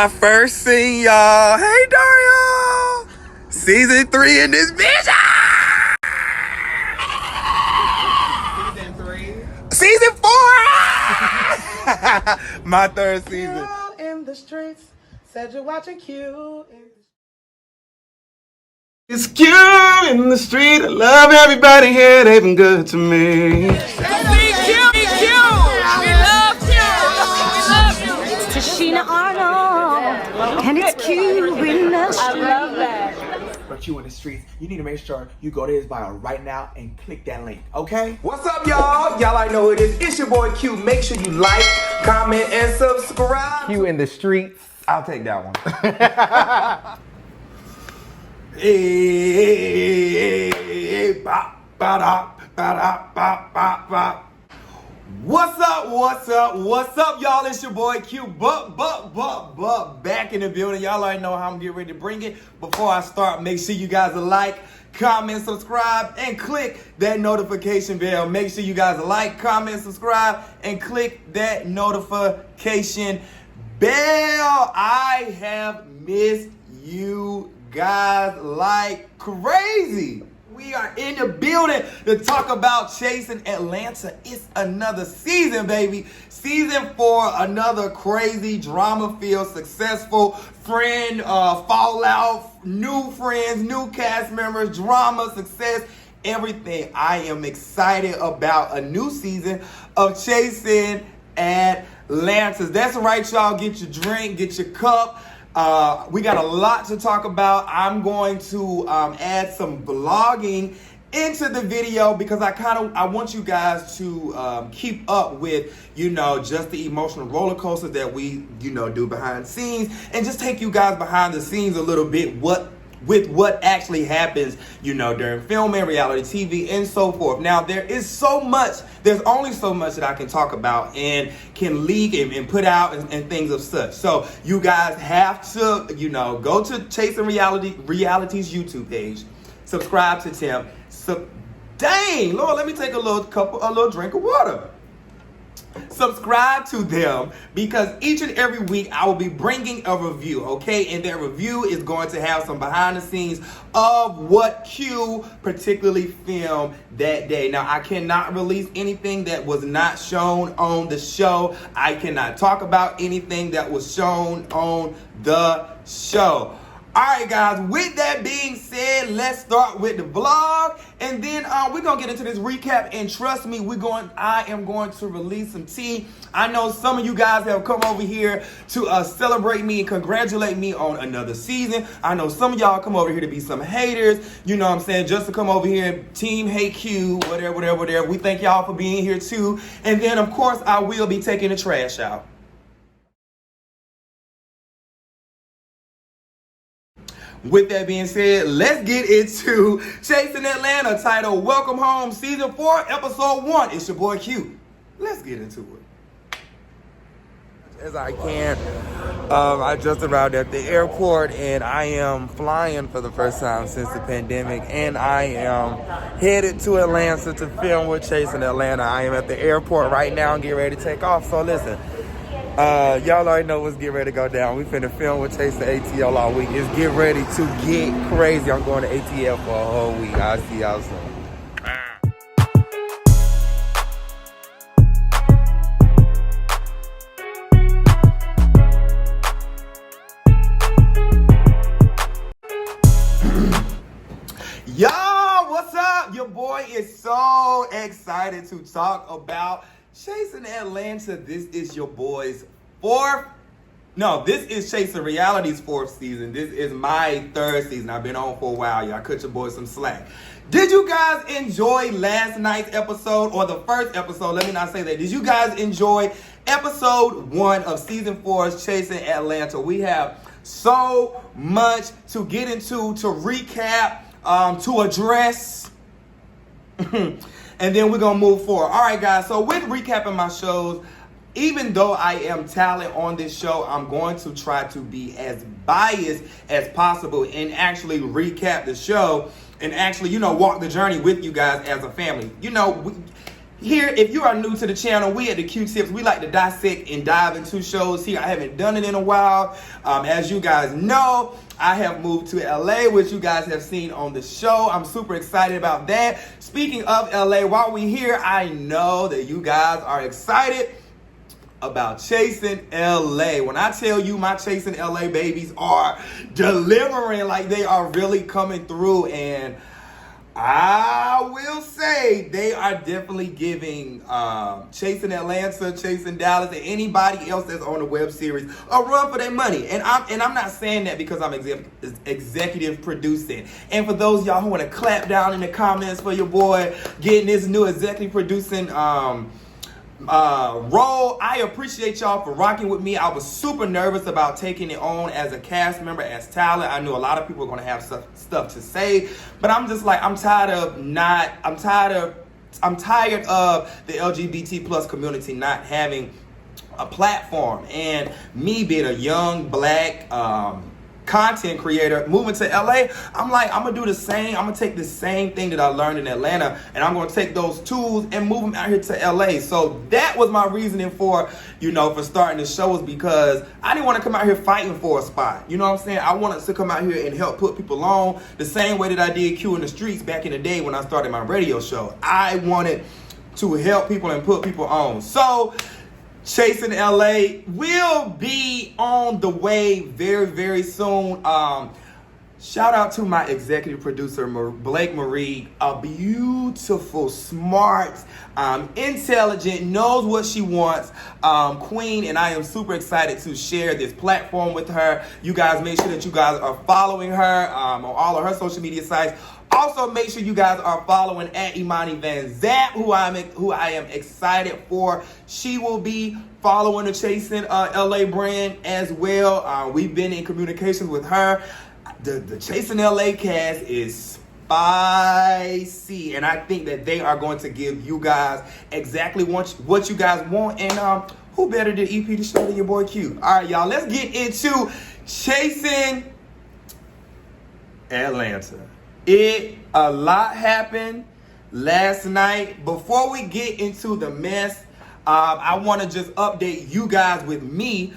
My first scene, y'all. Hey, Dario. Season 3 in this bitch. Season 3. Season 4. My third season. In the streets, said you're watching Q. It's Q in the street. I love everybody here. They've been good to me. We love you. It's Tashina Arnold, and it's Q in the street. I love that. For Q in the streets, you need to make sure you go to his bio right now and click that link, okay? What's up, y'all? Y'all already know who it is. It's your boy Q. Make sure you like, comment, and subscribe. Q in the streets. I'll take that one. Hey, bop, ba-da, ba-da, bop, bop, bop. What's up, y'all? It's your boy Q, back in the building. Y'all already know how I'm getting ready to bring it. Before I start, make sure you guys like, comment, subscribe, and click that notification bell. Make sure you guys like, comment, subscribe, and click that notification bell. I have missed you guys like crazy. We are in the building to talk about Chasing Atlanta. It's another season, baby. Season 4, another crazy, drama-filled, successful friend, fallout, new friends, new cast members, drama, success, everything. I am excited about a new season of Chasing Atlanta. That's right, y'all. Get your drink, get your cup. We got a lot to talk about. I'm going to add some vlogging into the video because I want you guys to keep up with, just the emotional roller coaster that we, do behind the scenes, and just take you guys behind the scenes a little bit what actually happens, during filming, reality TV, and so forth. Now, there's only so much that I can talk about and can leak and put out and things of such. So you guys have to, go to Chasing Reality's YouTube page, subscribe to Tim. Dang, Lord, let me take a little drink of water. Subscribe to them because each and every week I will be bringing a review, okay? And that review is going to have some behind the scenes of what Q particularly filmed that day. Now, I cannot release anything that was not shown on the show. I cannot talk about anything that was shown on the show. All right, guys, with that being said, let's start with the vlog, and then we're going to get into this recap, and trust me, I am going to release some tea. I know some of you guys have come over here to celebrate me and congratulate me on another season. I know some of y'all come over here to be some haters, just to come over here and team hate Q, whatever. We thank y'all for being here, too. And then, of course, I will be taking the trash out. With that being said, let's get into Chasing Atlanta, titled Welcome Home, Season 4, Episode 1. It's your boy Q. Let's get into it. As I can, I just arrived at the airport, and I am flying for the first time since the pandemic, and I am headed to Atlanta to film with Chasing Atlanta. I am at the airport right now and getting ready to take off, so listen. Y'all already know what's getting ready to go down. We finna film with Chasing ATL all week. It's getting ready to get crazy. I'm going to ATL for a whole week. I'll see y'all soon. Y'all, what's up? Your boy is so excited to talk about Chasing Atlanta. This is your boy's this is Chasing Reality's 4th season. This is my 3rd season. I've been on for a while. Y'all cut your boy some slack. Did you guys enjoy last night's episode, or the first episode? Let me not say that. Did you guys enjoy episode 1 of season 4's Chasing Atlanta? We have so much to get into, to recap, to address. And then we're going to move forward. All right, guys. So with recapping my shows, even though I am talent on this show, I'm going to try to be as biased as possible and actually recap the show and actually, walk the journey with you guys as a family. Here, if you are new to the channel, we at the Q-Tips, we like to dissect and dive into shows here. I haven't done it in a while. As you guys know, I have moved to LA, which you guys have seen on the show. I'm super excited about that. Speaking of LA, while we're here, I know that you guys are excited about Chasing LA. When I tell you my Chasing LA babies are delivering, like they are really coming through, and I will say they are definitely giving Chasing Atlanta, Chasing Dallas, and anybody else that's on the web series a run for their money. And I'm not saying that because I'm executive producing. And for those of y'all who want to clap down in the comments for your boy getting this new executive producing role, I appreciate y'all for rocking with me. I was super nervous about taking it on as a cast member, as talent. I knew a lot of people were going to have stuff to say, but I'm just like, I'm tired of the LGBT plus community not having a platform, and me being a young black content creator moving to LA, I'm like, I'm gonna do the same. I'm gonna take the same thing that I learned in Atlanta, and I'm gonna take those tools and move them out here to LA. So that was my reasoning for starting the show, was because I didn't want to come out here fighting for a spot. You know what I'm saying? I wanted to come out here and help put people on the same way that I did Q in the Streets back in the day when I started my radio show. I wanted to help people and put people on. So Chasing LA will be on the way very, very soon. Shout out to my executive producer, Blake Marie, a beautiful, smart, intelligent, knows what she wants, queen, and I am super excited to share this platform with her. You guys make sure that you guys are following her on all of her social media sites. Also, make sure you guys are following at Imani Van Zap, who I am excited for. She will be following the Chasing LA brand as well. We've been in communications with her. The Chasing LA cast is spicy, and I think that they are going to give you guys exactly what you guys want. And who better to EP the show than your boy Q? All right, y'all, let's get into Chasing Atlanta. A lot happened last night. Before we get into the mess, I want to just update you guys with me.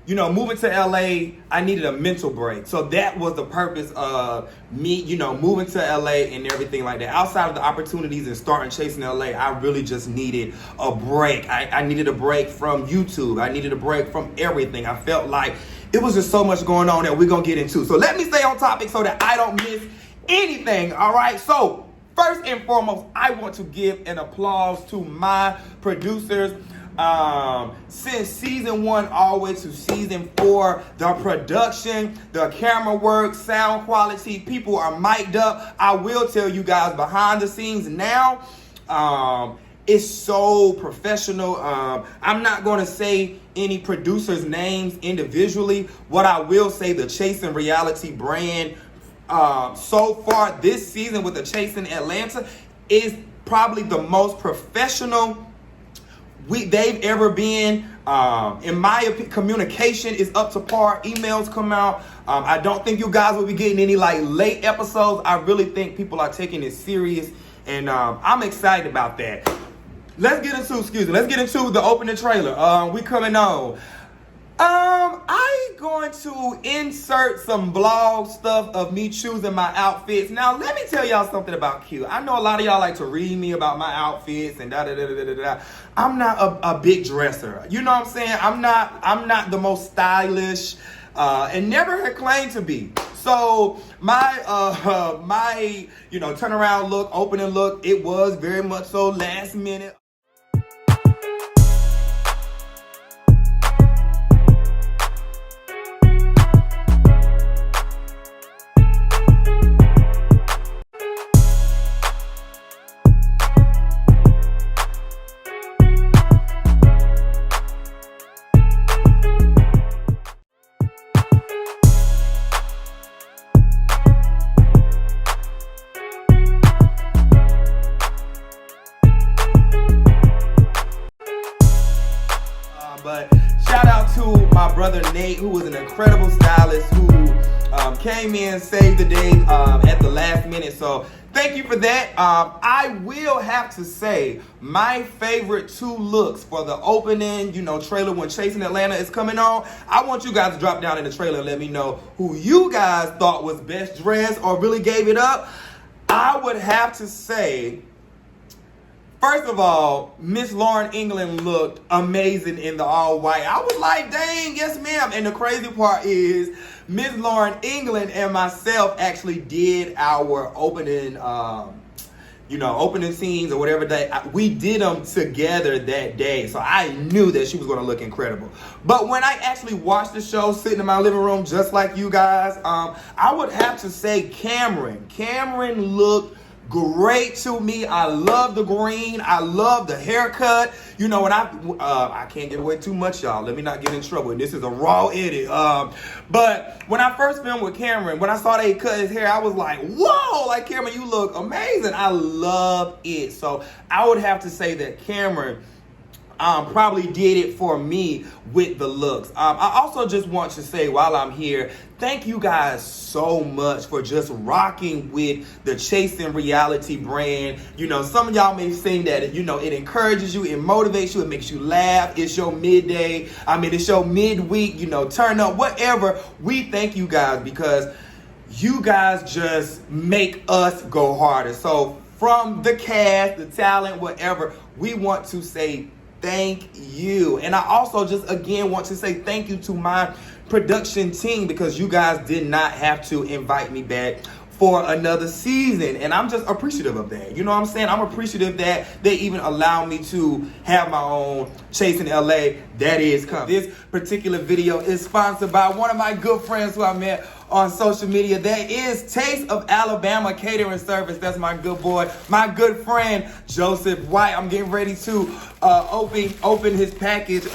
Moving to LA, I needed a mental break. So that was the purpose of me, moving to LA and everything like that. Outside of the opportunities and starting Chasing LA, I really just needed a break. I needed a break from YouTube. I needed a break from everything. I felt like it was just so much going on that we're going to get into. So let me stay on topic so that I don't miss anything, all right? So first and foremost, I want to give an applause to my producers. Since season 1 all the way to season 4, the production, the camera work, sound quality, people are mic'd up. I will tell you guys behind the scenes now, it's so professional. I'm not going to say any producers' names individually. What I will say, the Chasing Reality brand, so far this season with the Chasing Atlanta, is probably the most professional they've ever been. In my opinion, communication is up to par. Emails come out. I don't think you guys will be getting any late episodes. I really think people are taking it serious, and I'm excited about that. Let's get into the opening trailer. We coming on. I'm going to insert some vlog stuff of me choosing my outfits. Now, let me tell y'all something about Q. I know a lot of y'all like to read me about my outfits and da-da-da-da-da-da. I'm not a big dresser. You know what I'm saying? I'm not the most stylish, and never had claimed to be. So my turnaround look, opening look, it was very much so last minute. But shout out to my brother Nate, who was an incredible stylist, who came in, saved the day at the last minute. So thank you for that. I will have to say my favorite 2 looks for the opening, trailer when Chasing Atlanta is coming on. I want you guys to drop down in the trailer and let me know who you guys thought was best dressed or really gave it up. I would have to say, first of all, Miss Lauren England looked amazing in the all white. I was like, dang, yes ma'am. And the crazy part is Miss Lauren England and myself actually did our opening, opening scenes or whatever day. We did them together that day. So I knew that she was going to look incredible. But when I actually watched the show sitting in my living room just like you guys, I would have to say Cameron. Cameron looked great to me. I love the green. I love the haircut. When I can't give away too much, y'all. Let me not get in trouble. And this is a raw edit. But when I first filmed with Cameron, when I saw they cut his hair, I was like, whoa, like Cameron, you look amazing. I love it. So I would have to say that Cameron probably did it for me with the looks. I also just want to say while I'm here, thank you guys so much for just rocking with the Chasing Reality brand. Some of y'all may think that, it encourages you, it motivates you, it makes you laugh. It's your midday. It's your midweek, turn up, whatever. We thank you guys because you guys just make us go harder. So from the cast, the talent, whatever, we want to say thank you. And I also just again want to say thank you to my production team because you guys did not have to invite me back for another season. And I'm just appreciative of that. You know what I'm saying? I'm appreciative that they even allow me to have my own Chasing LA that is coming. This particular video is sponsored by one of my good friends who I met on social media. That is Taste of Alabama Catering Service. That's my good boy, my good friend, Joseph White. I'm getting ready to open his package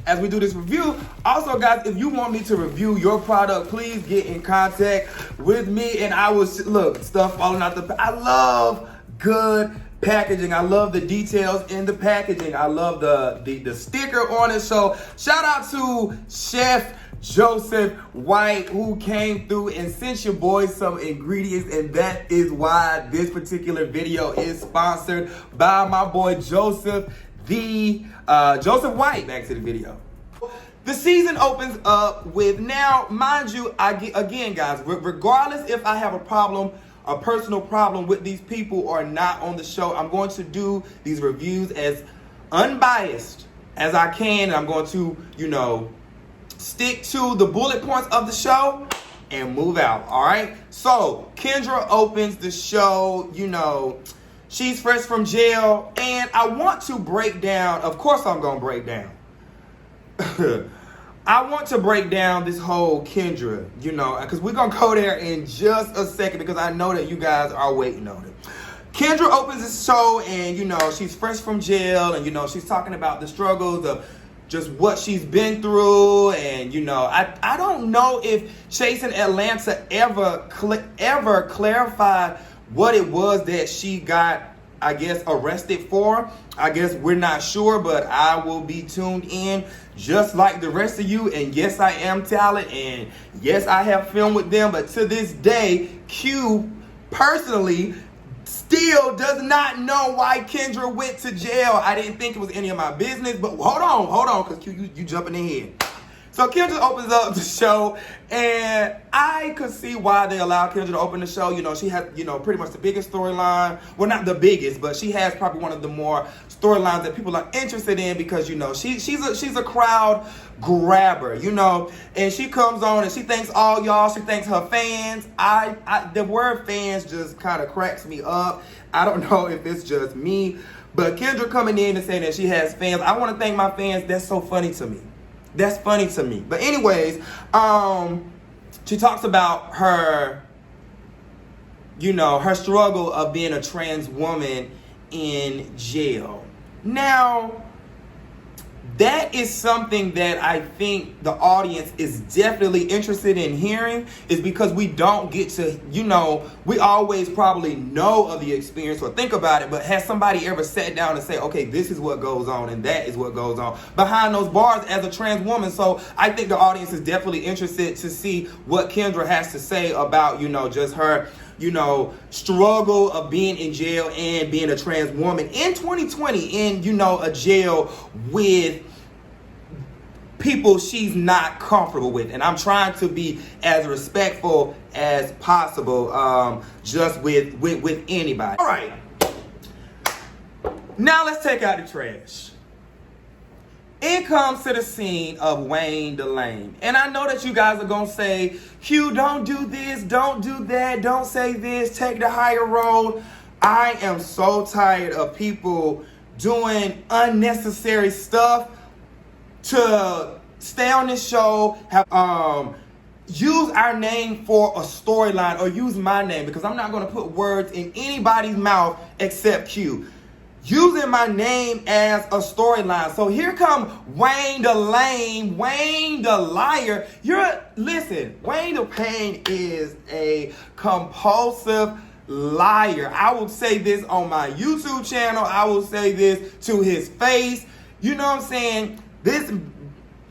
as we do this review. Also, guys, if you want me to review your product, please get in contact with me and I will, look, stuff falling out the, I love good packaging. I love the details in the packaging. I love the sticker on it. So shout out to Chef Joseph White who came through and sent your boys some ingredients, and that is why this particular video is sponsored by my boy Joseph Joseph White. Back to the video. The season opens up with, now mind you, again guys, regardless if I have a personal problem with these people or not on the show, I'm going to do these reviews as unbiased as I can. And I'm going to, stick to the bullet points of the show and move out, all right? So, Kendra opens the show, she's fresh from jail, and I want to break down, of course I'm going to break down. I want to break down this whole Kendra, because we're going to go there in just a second because I know that you guys are waiting on it. Kendra opens the show and, she's fresh from jail and, she's talking about the struggles of just what she's been through, and I don't know if Chasing Atlanta ever clarified what it was that she got, I guess, arrested for. I guess we're not sure, but I will be tuned in just like the rest of you. And yes, I am talent, and yes, I have filmed with them, but to this day, Q personally still does not know why Kendra went to jail. I didn't think it was any of my business, but hold on, because you jumping ahead. So Kendra opens up the show, and I could see why they allowed Kendra to open the show. She has, pretty much the biggest storyline. Well, not the biggest, but she has probably one of the more storylines that people are interested in because, she's a crowd grabber, and she comes on and she thanks all y'all. She thanks her fans. The word fans just kind of cracks me up. I don't know if it's just me, but Kendra coming in and saying that she has fans. I want to thank my fans. That's so funny to me. That's funny to me. But anyways, she talks about her, her struggle of being a trans woman in jail. Now, that is something that I think the audience is definitely interested in hearing, is because we don't get to, we always probably know of the experience or think about it, but has somebody ever sat down and say, okay, this is what goes on and that is what goes on behind those bars as a trans woman? So I think the audience is definitely interested to see what Kendra has to say about, just her struggle of being in jail and being a trans woman in 2020 in, a jail with people she's not comfortable with. And I'm trying to be as respectful as possible, just with anybody. All right. Now let's take out the trash. It comes to the scene of Wayne the Lame. And I know that you guys are going to say, Q, don't do this, don't do that, don't say this, take the higher road. I am so tired of people doing unnecessary stuff to stay on this show, use our name for a storyline, or use my name, because I'm not going to put words in anybody's mouth except Q. Using my name as a storyline. So here come Wayne the Lame, Wayne the Liar. Listen, Wayne the Pain is a compulsive liar. I will say this on my YouTube channel. I will say this to his face. You know what I'm saying? This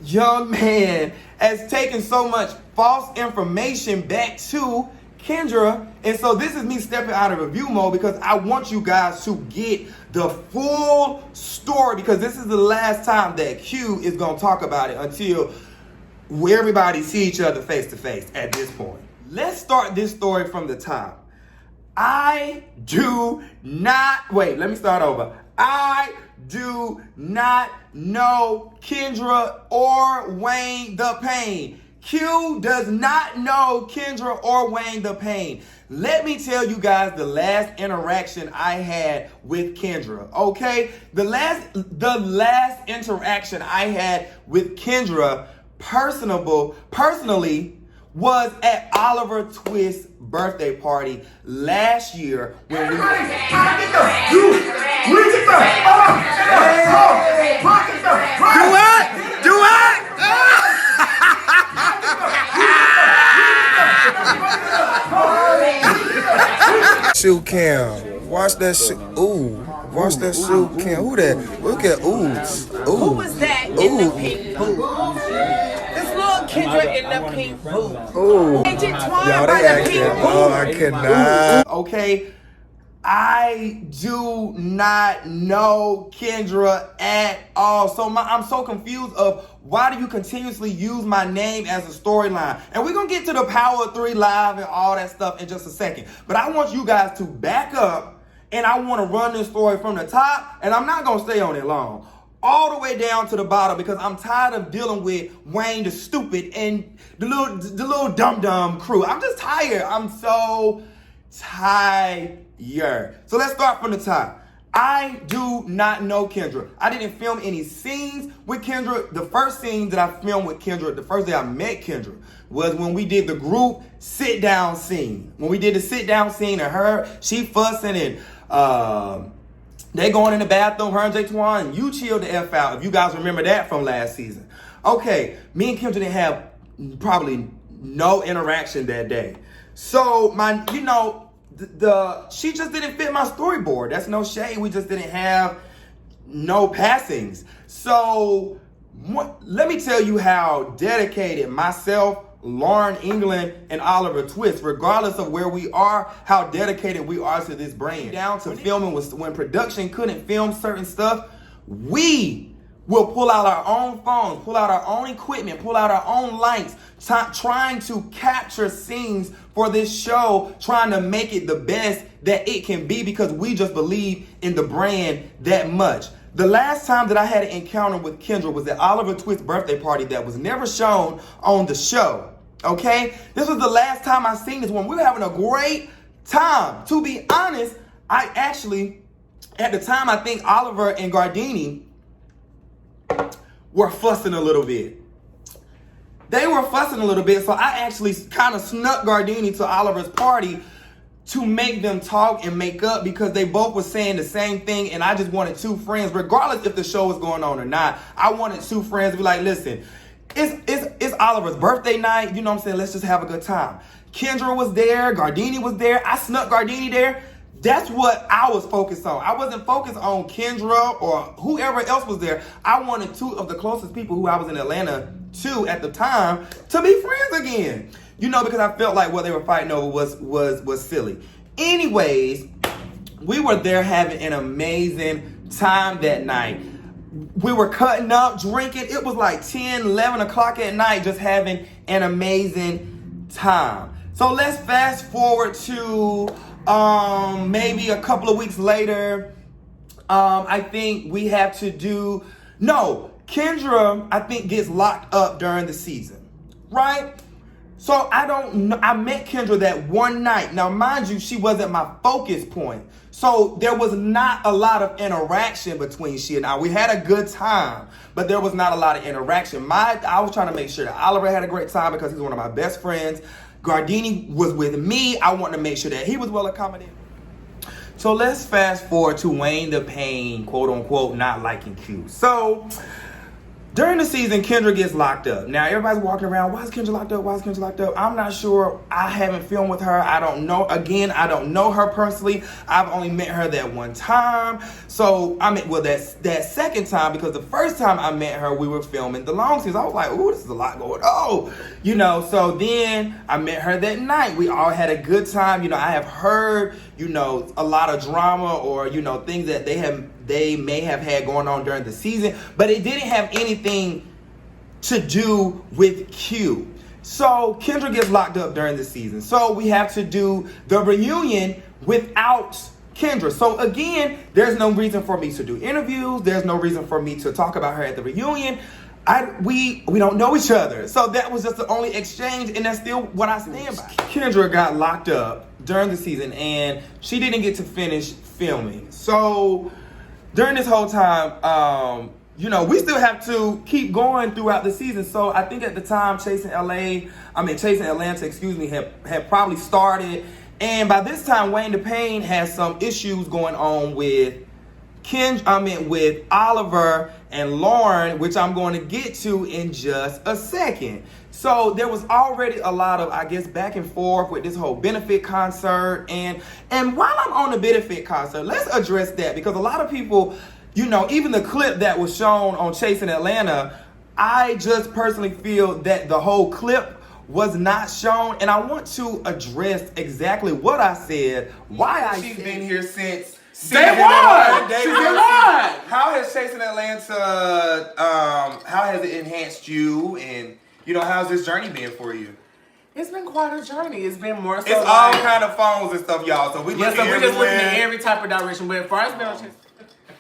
young man has taken so much false information back to Kendra. And so this is me stepping out of review mode because I want you guys to get the full story, because this is the last time that Q is going to talk about it until everybody see each other face to face at this point. Let's start this story from the top. I do not know Kendra or Wayne the Pain. Q does not know Kendra or Wayne the Pain. Let me tell you guys the last interaction I had with Kendra, okay? The last interaction I had with Kendra personally was at Oliver Twist's birthday party last year when we Do it! Shoe cam. Watch that shoe. Ooh. Watch that shoe cam. Who that? Look at ooh. Who was that in the pink boot? This little Kendra in the pink boot. Ooh. Y'all, they acting. Oh, I cannot. Okay. I do not know Kendra at all. So I'm so confused of why do you continuously use my name as a storyline? And we're going to get to the Power of 3 Live and all that stuff in just a second. But I want you guys to back up, and I want to run this story from the top, and I'm not going to stay on it long. All the way down to the bottom, because I'm tired of dealing with Wayne the Stupid and the little dum-dum crew. I'm just tired. I'm so tired. So let's start from the top. I do not know Kendra. I didn't film any scenes with Kendra. The first scene that I filmed with Kendra, the first day I met Kendra, was when we did the group sit-down scene. When we did the sit-down scene and she fussing and they going in the bathroom, her and J-Twan, and you chilled the F out, if you guys remember that from last season. Okay, me and Kendra didn't have probably no interaction that day. So she just didn't fit my storyboard. That's no shade. We just didn't have no passings. So let me tell you how dedicated myself, Lauren England, and Oliver Twist, regardless of where we are, how dedicated we are to this brand. Down to filming when production couldn't film certain stuff, we will pull out our own phones, pull out our own equipment, pull out our own lights, trying to capture scenes for this show, trying to make it the best that it can be, because we just believe in the brand that much. The last time that I had an encounter with Kendra was at Oliver Twist's birthday party that was never shown on the show, okay? This was the last time I seen this one. We were having a great time. To be honest, I actually, at the time, I think Oliver and Gardini were fussing a little bit. They were fussing a little bit, so I actually kind of snuck Gardini to Oliver's party to make them talk and make up, because they both were saying the same thing, and I just wanted two friends, regardless if the show was going on or not. I wanted two friends to be like, listen, it's Oliver's birthday night, you know what I'm saying? Let's just have a good time. Kendra was there, Gardini was there, I snuck Gardini there. That's what I was focused on. I wasn't focused on Kendra or whoever else was there. I wanted two of the closest people who I was in Atlanta two at the time to be friends again. You know, because I felt like what they were fighting over was silly. Anyways, we were there having an amazing time that night. We were cutting up, drinking. It was like 10, 11 o'clock at night, just having an amazing time. So let's fast forward to maybe a couple of weeks later. I think we have to do... No, Kendra, I think, gets locked up during the season, right? So I don't know. I met Kendra that one night. Now, mind you, she wasn't my focus point. So there was not a lot of interaction between she and I. We had a good time, but there was not a lot of interaction. I was trying to make sure that Oliver had a great time because he's one of my best friends. Gardini was with me. I wanted to make sure that he was well accommodated. So let's fast forward to Wayne the Pain, quote unquote, not liking Q. So during the season, Kendra gets locked up. Now, everybody's walking around, why is Kendra locked up? Why is Kendra locked up? I'm not sure. I haven't filmed with her. I don't know. Again, I don't know her personally. I've only met her that one time. So, that second time, because the first time I met her, we were filming the long season. I was like, ooh, this is a lot going on. You know, so then I met her that night. We all had a good time. You know, I have heard, you know, a lot of drama or, you know, things that they may have had going on during the season, but it didn't have anything to do with Q. So Kendra gets locked up during the season. So we have to do the reunion without Kendra. So again, there's no reason for me to do interviews. There's no reason for me to talk about her at the reunion. We don't know each other. So that was just the only exchange, and that's still what I stand by. Kendra got locked up during the season, and she didn't get to finish filming. So during this whole time, you know, we still have to keep going throughout the season. So I think at the time, Chasing Atlanta, had probably started. And by this time, Wayne the Pain has some issues going on with with Oliver and Lauren, which I'm going to get to in just a second. So there was already a lot of, I guess, back and forth with this whole benefit concert. And while I'm on the benefit concert, let's address that, because a lot of people, you know, even the clip that was shown on Chasing Atlanta, I just personally feel that the whole clip was not shown. And I want to address exactly what I said, why She's been here since Day one. How has Chasing Atlanta, how has it enhanced you, and you know, how's this journey been for you? It's been quite a journey. It's been more so. It's all kind of phones and stuff, y'all. So we're just looking at every type of direction. But for us,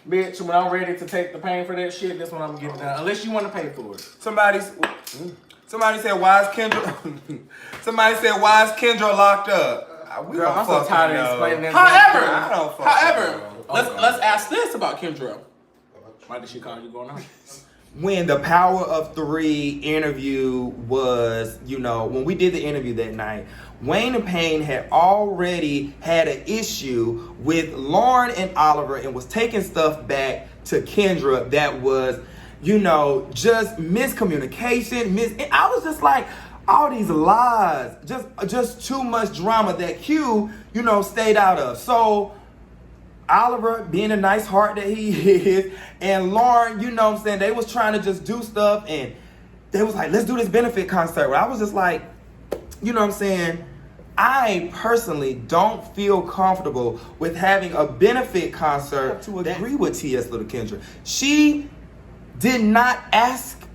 bitch, when I'm ready to take the pain for that shit, that's when I'm getting done. Unless you want to pay for it. Somebody said, why is Kendra? Somebody said, why is Kendra locked up? Girl, I'm so tired of explaining this. However, let's ask this about Kendra. Why did she call you going on? When the Power of Three interview was, you know, when we did the interview that night, Wayne the Pain had already had an issue with Lauren and Oliver and was taking stuff back to Kendra that was, you know, just miscommunication. I was just like, all these lies, just too much drama that Q, you know, stayed out of. So Oliver, being a nice heart that he is, and Lauren, you know what I'm saying, they was trying to just do stuff, and they was like, let's do this benefit concert. I was just like, you know what I'm saying, I personally don't feel comfortable with having a benefit concert to agree with T.S. Little Kendra. She did not ask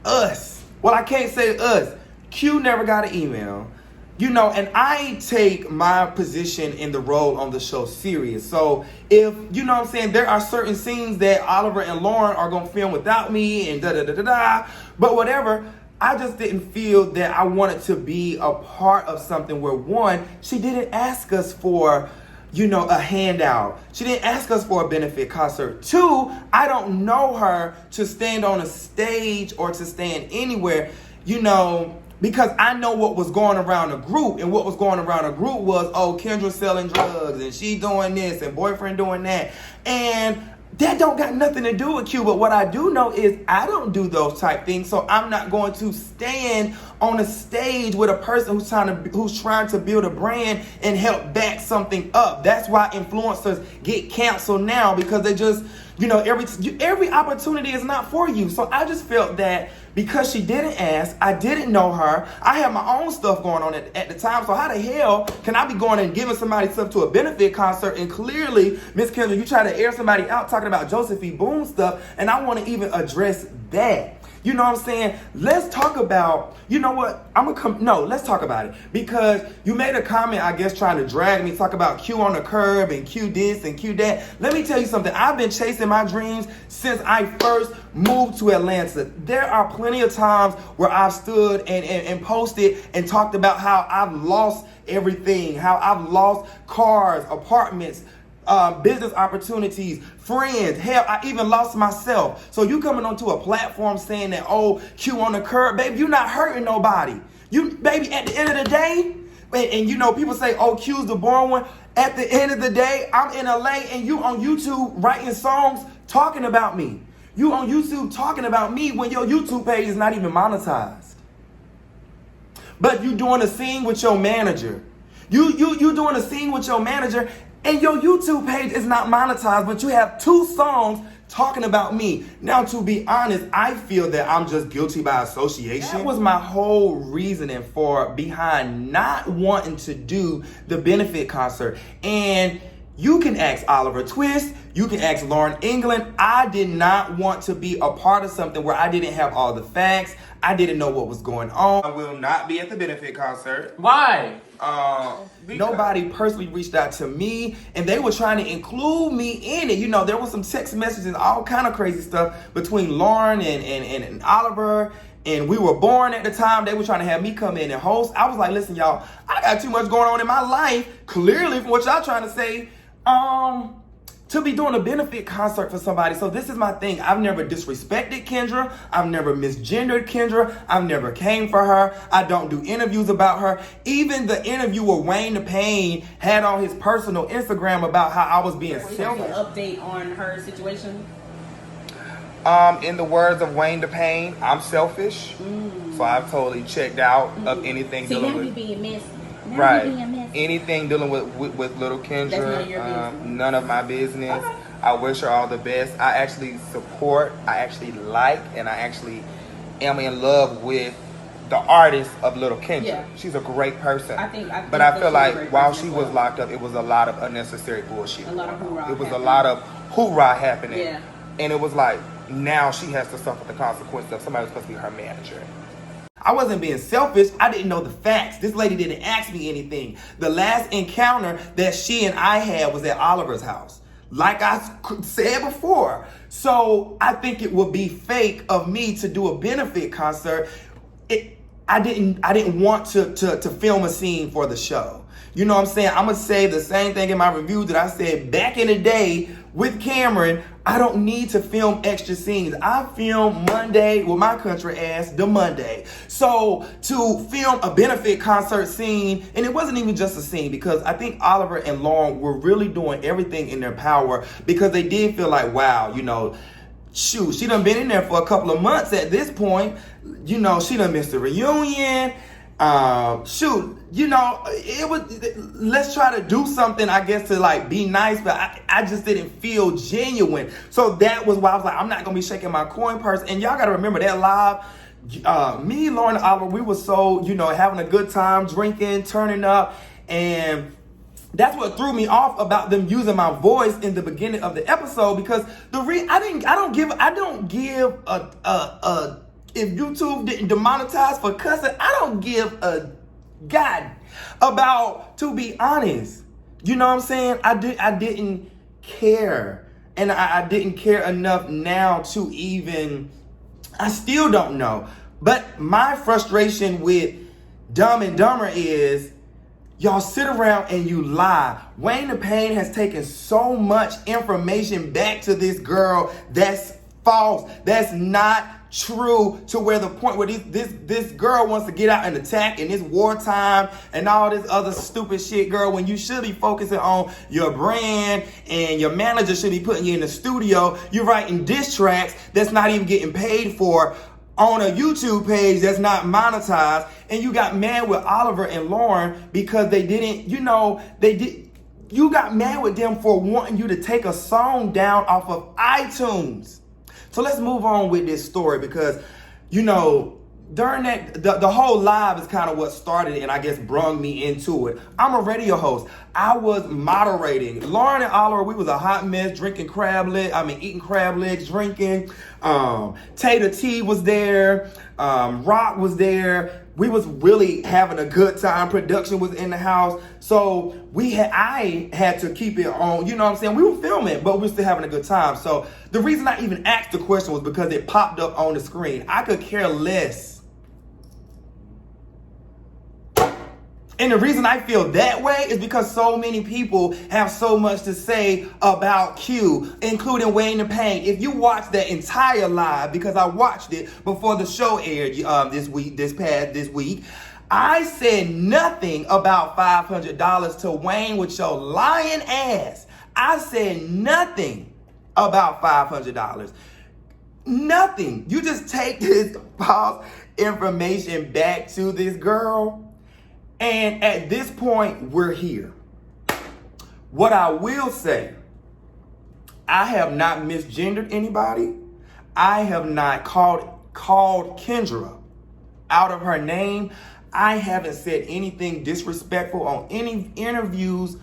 us. Well, I can't say us. Q never got an email. You know, and I take my position in the role on the show serious. So if, you know what I'm saying, there are certain scenes that Oliver and Lauren are going to film without me and da-da-da-da-da. But whatever, I just didn't feel that I wanted to be a part of something where, one, she didn't ask us for, you know, a handout. She didn't ask us for a benefit concert. Two, I don't know her to stand on a stage or to stand anywhere, you know, because I know what was going around the group, and what was going around the group was, oh, Kendra selling drugs, and she doing this, and boyfriend doing that. And that don't got nothing to do with Q, but what I do know is I don't do those type things, so I'm not going to stand on a stage with a person who's trying to build a brand and help back something up. That's why influencers get canceled now, because they just, every opportunity is not for you. So I just felt that because she didn't ask, I didn't know her, I had my own stuff going on at the time. So how the hell can I be going and giving somebody stuff to a benefit concert? And clearly, Miss Kendra, you try to air somebody out talking about Josephine Boone stuff, and I want to even address that. You know what I'm saying? Let's talk about, you know what? Let's talk about it. Because you made a comment, I guess, trying to drag me, talk about Q on the curb and Q this and Q that. Let me tell you something. I've been chasing my dreams since I first moved to Atlanta. There are plenty of times where I've stood and posted and talked about how I've lost everything, how I've lost cars, apartments, business opportunities, friends, hell, I even lost myself. So you coming onto a platform saying that, oh, Q on the curb, baby, you're not hurting nobody. You, baby, at the end of the day, and people say, oh, Q's the born one. At the end of the day, I'm in LA and you on YouTube writing songs talking about me. You on YouTube talking about me when your YouTube page is not even monetized. But you doing a scene with your manager. You doing a scene with your manager. And your YouTube page is not monetized, but you have 2 songs talking about me. Now, to be honest, I feel that I'm just guilty by association. That was my whole reasoning behind not wanting to do the benefit concert. And you can ask Oliver Twist, you can ask Lauren England. I did not want to be a part of something where I didn't have all the facts. I didn't know what was going on. I will not be at the benefit concert. Why? Nobody personally reached out to me, and they were trying to include me in it. There was some text messages and all kind of crazy stuff between Lauren and Oliver, and we were born at the time. They were trying to have me come in and host. I was like, listen, y'all, I got too much going on in my life, clearly from what y'all trying to say, to be doing a benefit concert for somebody. So this is my thing. I've never disrespected Kendra. I've never misgendered Kendra. I've never came for her. I don't do interviews about her. Even the interviewer, Wayne the Pain, had on his personal Instagram about how I was being selfish. An update on her situation? In the words of Wayne the Pain, I'm selfish. So I've totally checked out of anything dealing with... being messy. Right. Anything dealing with little Kendra, That's none of your business. None of my business. Okay. I wish her all the best. I actually support, I actually like, and I actually am in love with the artist of Little Kendra. Yeah. She's a great person. I feel like while she was locked up, it was a lot of unnecessary bullshit. A lot of hoorah. It was a lot of hoorah happening. Yeah. And it was like, now she has to suffer the consequences of somebody who's supposed to be her manager. I wasn't being selfish. I didn't know the facts. This lady didn't ask me anything. The last encounter that she and I had was at Oliver's house, like I said before. So I think it would be fake of me to do a benefit concert. I didn't want to film a scene for the show. You know what I'm saying? I'm going to say the same thing in my review that I said back in the day with Cameron. I don't need to film extra scenes. I film Monday with my country ass, the Monday. So to film a benefit concert scene, and it wasn't even just a scene, because I think Oliver and Lauren were really doing everything in their power, because they did feel like, wow, shoot, she done been in there for a couple of months at this point. She done missed the reunion. It was, let's try to do something, I guess, to be nice, but I just didn't feel genuine. So that was why I was like, I'm not gonna be shaking my coin purse. And y'all gotta remember that live, me, Lauren, and Oliver, we were so, having a good time, drinking, turning up, and that's what threw me off about them using my voice in the beginning of the episode, because I don't give a if YouTube didn't demonetize for cussing, I don't give a god about, to be honest. You know what I'm saying? I didn't care. And I didn't care enough now to even, I still don't know. But my frustration with Dumb and Dumber is, y'all sit around and you lie. Wayne the Pain has taken so much information back to this girl that's false, that's not true, to where the point where this girl wants to get out and attack in this wartime and all this other stupid shit, girl, when you should be focusing on your brand, and your manager should be putting you in the studio. You're writing diss tracks that's not even getting paid for on a YouTube page that's not monetized, and you got mad with Oliver and Lauren because they didn't, You got mad with them for wanting you to take a song down off of iTunes. So let's move on with this story because, you know, during that, the whole live is kind of what started it and I guess brung me into it. I'm a radio host. I was moderating. Lauren and Oliver, we was a hot mess, eating crab legs, drinking. Tater T was there. Rock was there. We was really having a good time. Production was in the house. So I had to keep it on, you know what I'm saying? We were filming, but we were still having a good time. So the reason I even asked the question was because it popped up on the screen. I could care less. And the reason I feel that way is because so many people have so much to say about Q, including Wayne the Pain. If you watch that entire live, because I watched it before the show aired this week, I said nothing about $500 to Wayne with your lying ass. I said nothing about $500. Nothing. You just take this false information back to this girl. And at this point, we're here. What I will say, I have not misgendered anybody. I have not called Kendra out of her name. I haven't said anything disrespectful on any interviews,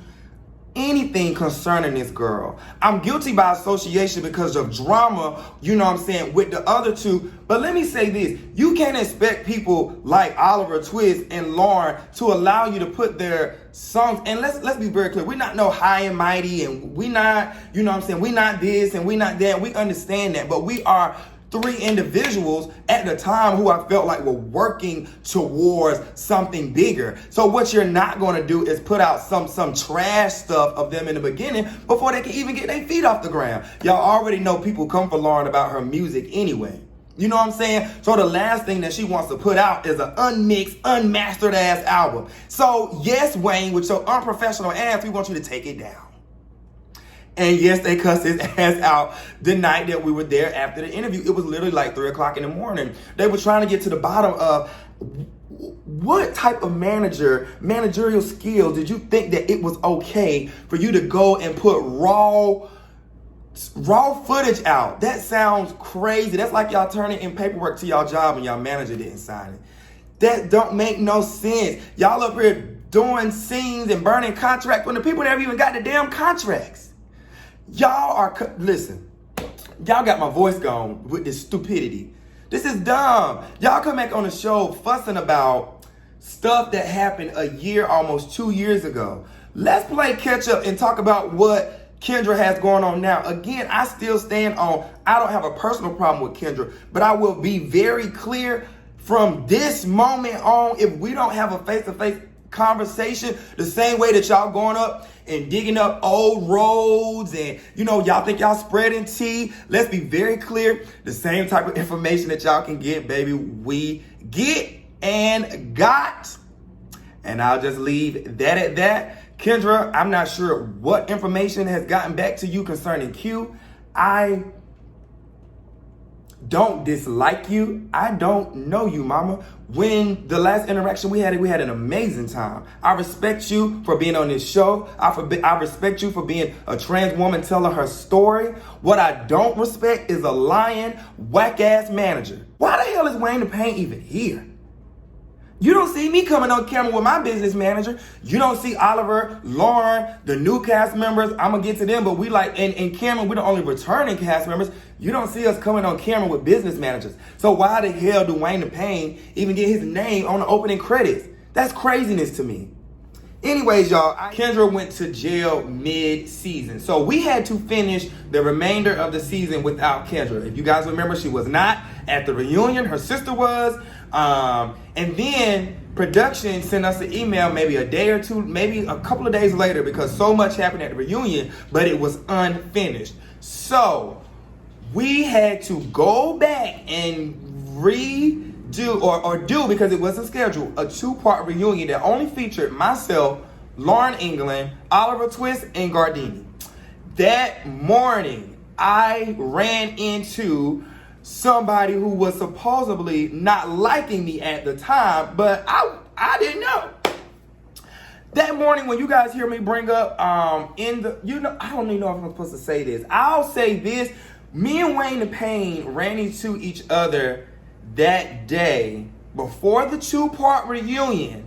anything concerning this girl. I'm guilty by association because of drama, you know what I'm saying, with the other two. But let me say this. You can't expect people like Oliver Twist and Lauren to allow you to put their songs, and let's be very clear. We're not no high and mighty, and we not, you know what I'm saying, we not this and we not that. We understand that, but we are three individuals at the time who I felt like were working towards something bigger. So what you're not going to do is put out some trash stuff of them in the beginning before they can even get their feet off the ground. Y'all already know people come for Lauren about her music anyway. You know what I'm saying? So the last thing that she wants to put out is an unmixed, unmastered ass album. So yes, Wayne, with your unprofessional ass, we want you to take it down. And yes, they cussed his ass out the night that we were there after the interview. It was literally like 3 o'clock in the morning. They were trying to get to the bottom of what type of managerial skill did you think that it was okay for you to go and put raw footage out? That sounds crazy. That's like y'all turning in paperwork to y'all job and y'all manager didn't sign it. That don't make no sense. Y'all up here doing scenes and burning contracts when the people never even got the damn contracts. Listen, y'all got my voice gone with this stupidity. This is dumb. Y'all come back on the show fussing about stuff that happened a year, almost 2 years ago. Let's play catch up and talk about what Kendra has going on now. Again, I still stand on, I don't have a personal problem with Kendra, but I will be very clear from this moment on, if we don't have a face-to-face conversation the same way that y'all going up and digging up old roads and, you know, y'all think y'all spreading tea. Let's be very clear. The same type of information that y'all can get, baby, we get and got. And I'll just leave that at that. Kendra, I'm not sure what information has gotten back to you concerning Q. I don't dislike you. I don't know you, mama. When the last interaction we had an amazing time. I respect you for being on this show. I respect you for being a trans woman telling her story. What I don't respect is a lying, whack-ass manager. Why the hell is Wayne the Pain even here? You don't see me coming on camera with my business manager. You don't see Oliver, Lauren, the new cast members. I'm going to get to them, but we like, and Cameron, we're the only returning cast members. You don't see us coming on camera with business managers. So why the hell do Wayne the Pain even get his name on the opening credits? That's craziness to me. Anyways, y'all, Kendra went to jail mid-season. So we had to finish the remainder of the season without Kendra. If you guys remember, she was not at the reunion. Her sister was. And then production sent us an email maybe a day or two, maybe a couple of days later, because so much happened at the reunion, but it was unfinished. So we had to go back and redo or do, because it wasn't scheduled, a 2-part reunion that only featured myself, Lauren England, Oliver Twist, and Gardini. That morning, I ran into somebody who was supposedly not liking me at the time, but I didn't know. that morning when you guys hear me bring up I don't even know if I'm supposed to say this. I'll say this. Me and Wayne the Pain ran into each other that day before the 2-part reunion,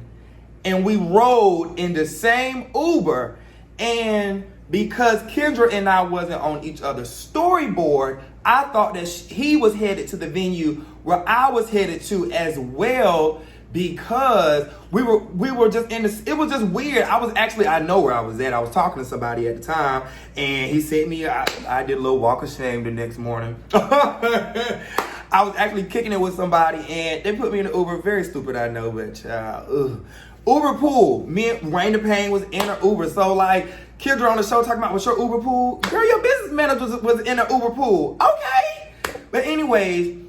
and we rode in the same Uber. And because Kendra and I wasn't on each other's storyboard, I thought that he was headed to the venue where I was headed to as well, because we were just in this. It was just weird. I know where I was at. I was talking to somebody at the time, and he sent me. I did a little walk of shame the next morning. I was actually kicking it with somebody, and they put me in the Uber. Very stupid, I know, but Uber pool. Me and Wayne the Pain was in an Uber. So like Kendra on the show talking about, what's your Uber pool? Girl, your business manager was in an Uber pool. Okay. But anyways,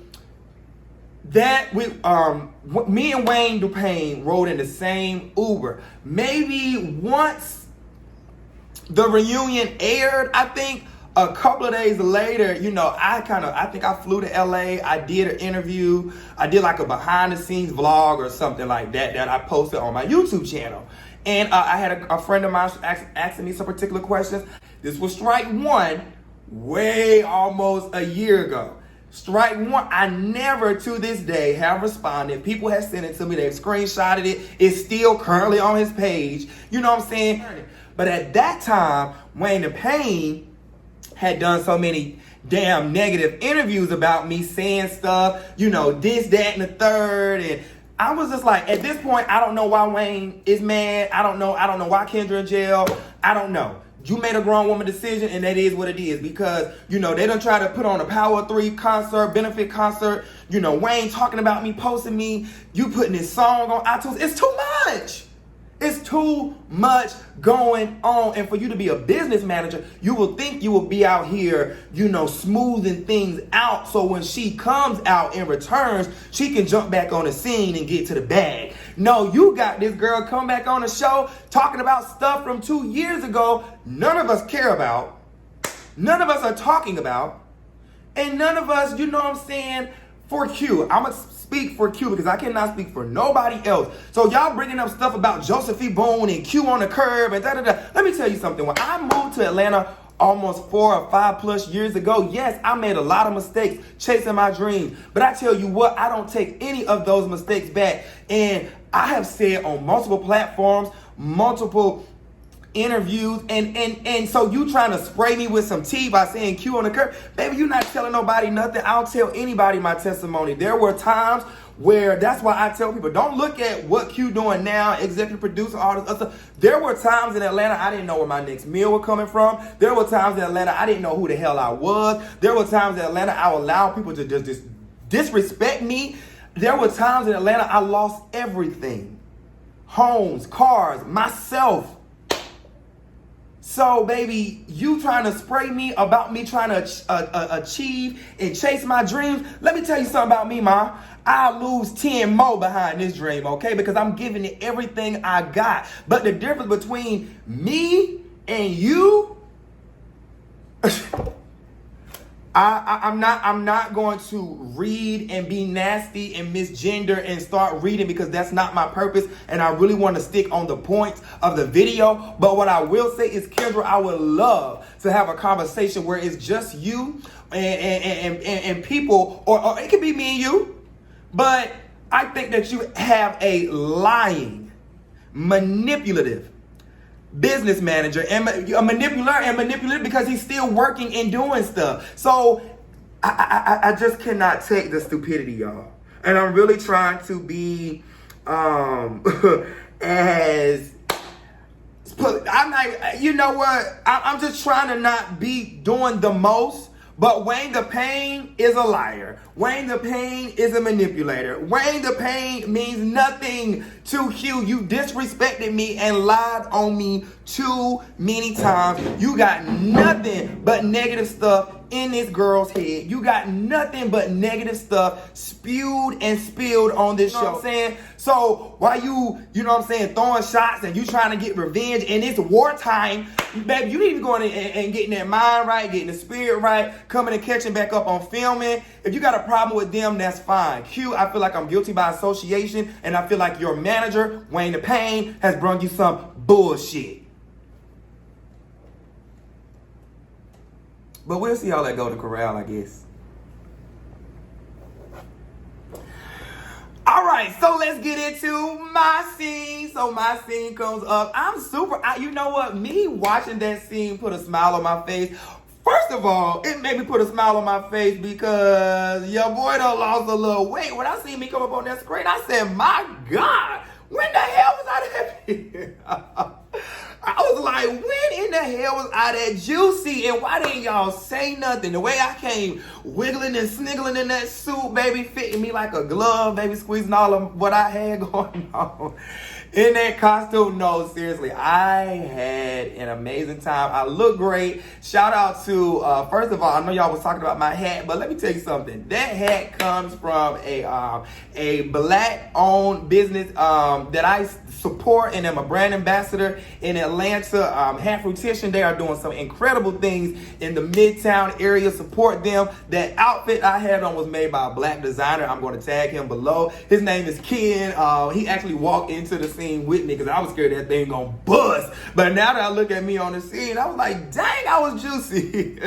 that me and Wayne the Pain rode in the same Uber. Maybe once the reunion aired, I think a couple of days later, I think I flew to LA. I did an interview. I did like a behind the scenes vlog or something like that I posted on my YouTube channel. And I had a friend of mine asking me some particular questions. This was strike one, way almost a year ago. Strike one, I never to this day have responded. People have sent it to me. They've screenshotted it. It's still currently on his page. You know what I'm saying? But at that time, Wayne the Pain had done so many damn negative interviews about me, saying stuff, this, that, and the third. And I was just like, at this point, I don't know why Wayne is mad. I don't know why Kendra in jail. I don't know. You made a grown woman decision, and that is what it is, because, they done try to put on a Power 3 concert, benefit concert. Wayne talking about me, posting me, you putting this song on iTunes. It's too much. It's too much going on. And for you to be a business manager, you will think you will be out here, smoothing things out. So when she comes out and returns, she can jump back on the scene and get to the bag. No, you got this girl come back on the show talking about stuff from 2 years ago none of us care about, none of us are talking about, and none of us, for Q. I'm going to speak for Q because I cannot speak for nobody else. So y'all bringing up stuff about Josephine Boone and Q on the curb and da-da-da. Let me tell you something. When I moved to Atlanta almost 4 or 5 plus years ago, yes, I made a lot of mistakes chasing my dreams. But I tell you what, I don't take any of those mistakes back. And I have said on multiple platforms, multiple interviews, and so you trying to spray me with some tea by saying Q on the curb. Baby, you're not telling nobody nothing. I'll tell anybody my testimony. There were times where, that's why I tell people, don't look at what Q doing now, executive producer, all this other stuff. There were times in Atlanta I didn't know where my next meal was coming from. There were times in Atlanta I didn't know who the hell I was. There were times in Atlanta I allowed people to just disrespect me. There were times in Atlanta I lost everything. Homes, cars, myself. So, baby, you trying to spray me about me trying to achieve and chase my dreams? Let me tell you something about me, Ma. I'll lose 10 more behind this dream, okay? Because I'm giving it everything I got. But the difference between me and you, I'm not going to read and be nasty and misgender and start reading, because that's not my purpose, and I really want to stick on the points of the video. But what I will say is, Kendra, I would love to have a conversation where it's just you and people, or it could be me and you, but I think that you have a lying, manipulative business manager and a manipulator because he's still working and doing stuff. So I just cannot take the stupidity, y'all. And I'm really trying to be as I'm like, you know what? I'm just trying to not be doing the most. But Wayne the Pain is a liar. Wayne the Pain is a manipulator. Wayne the Pain means nothing to Q. You disrespected me and lied on me too many times. You got nothing but negative stuff in this girl's head. You got nothing but negative stuff spewed and spilled on this show. You know what I'm saying? So while you know what I'm saying, throwing shots and you trying to get revenge and it's wartime, baby, you need to be going and getting that mind right, getting the spirit right, coming and catching back up on filming. If you got a problem with them, that's fine. Q, I feel like I'm guilty by association, and I feel like your manager, Wayne the Pain, has brung you some bullshit. But we'll see how that go to corral, I guess. All right, so let's get into my scene. So my scene comes up. I'm super, you know what? Me watching that scene put a smile on my face. First of all, it made me put a smile on my face because your boy done lost a little weight. When I seen me come up on that screen, I said, my God, when the hell was I that? I was like, when in the hell was I that juicy? And why didn't y'all say nothing? The way I came wiggling and sniggling in that suit, baby, fitting me like a glove, baby, squeezing all of what I had going on in that costume. No, seriously, I had an amazing time. I look great. Shout out to, first of all, I know y'all was talking about my hat, but let me tell you something. That hat comes from a black-owned business that I support, and I'm a brand ambassador in Atlanta. Hat Fruition, they are doing some incredible things in the Midtown area. Support them. That outfit I had on was made by a black designer. I'm going to tag him below. His name is Ken. He actually walked into the scene with me because I was scared that thing gonna bust. But now that I look at me on the scene, I was like, dang, I was juicy.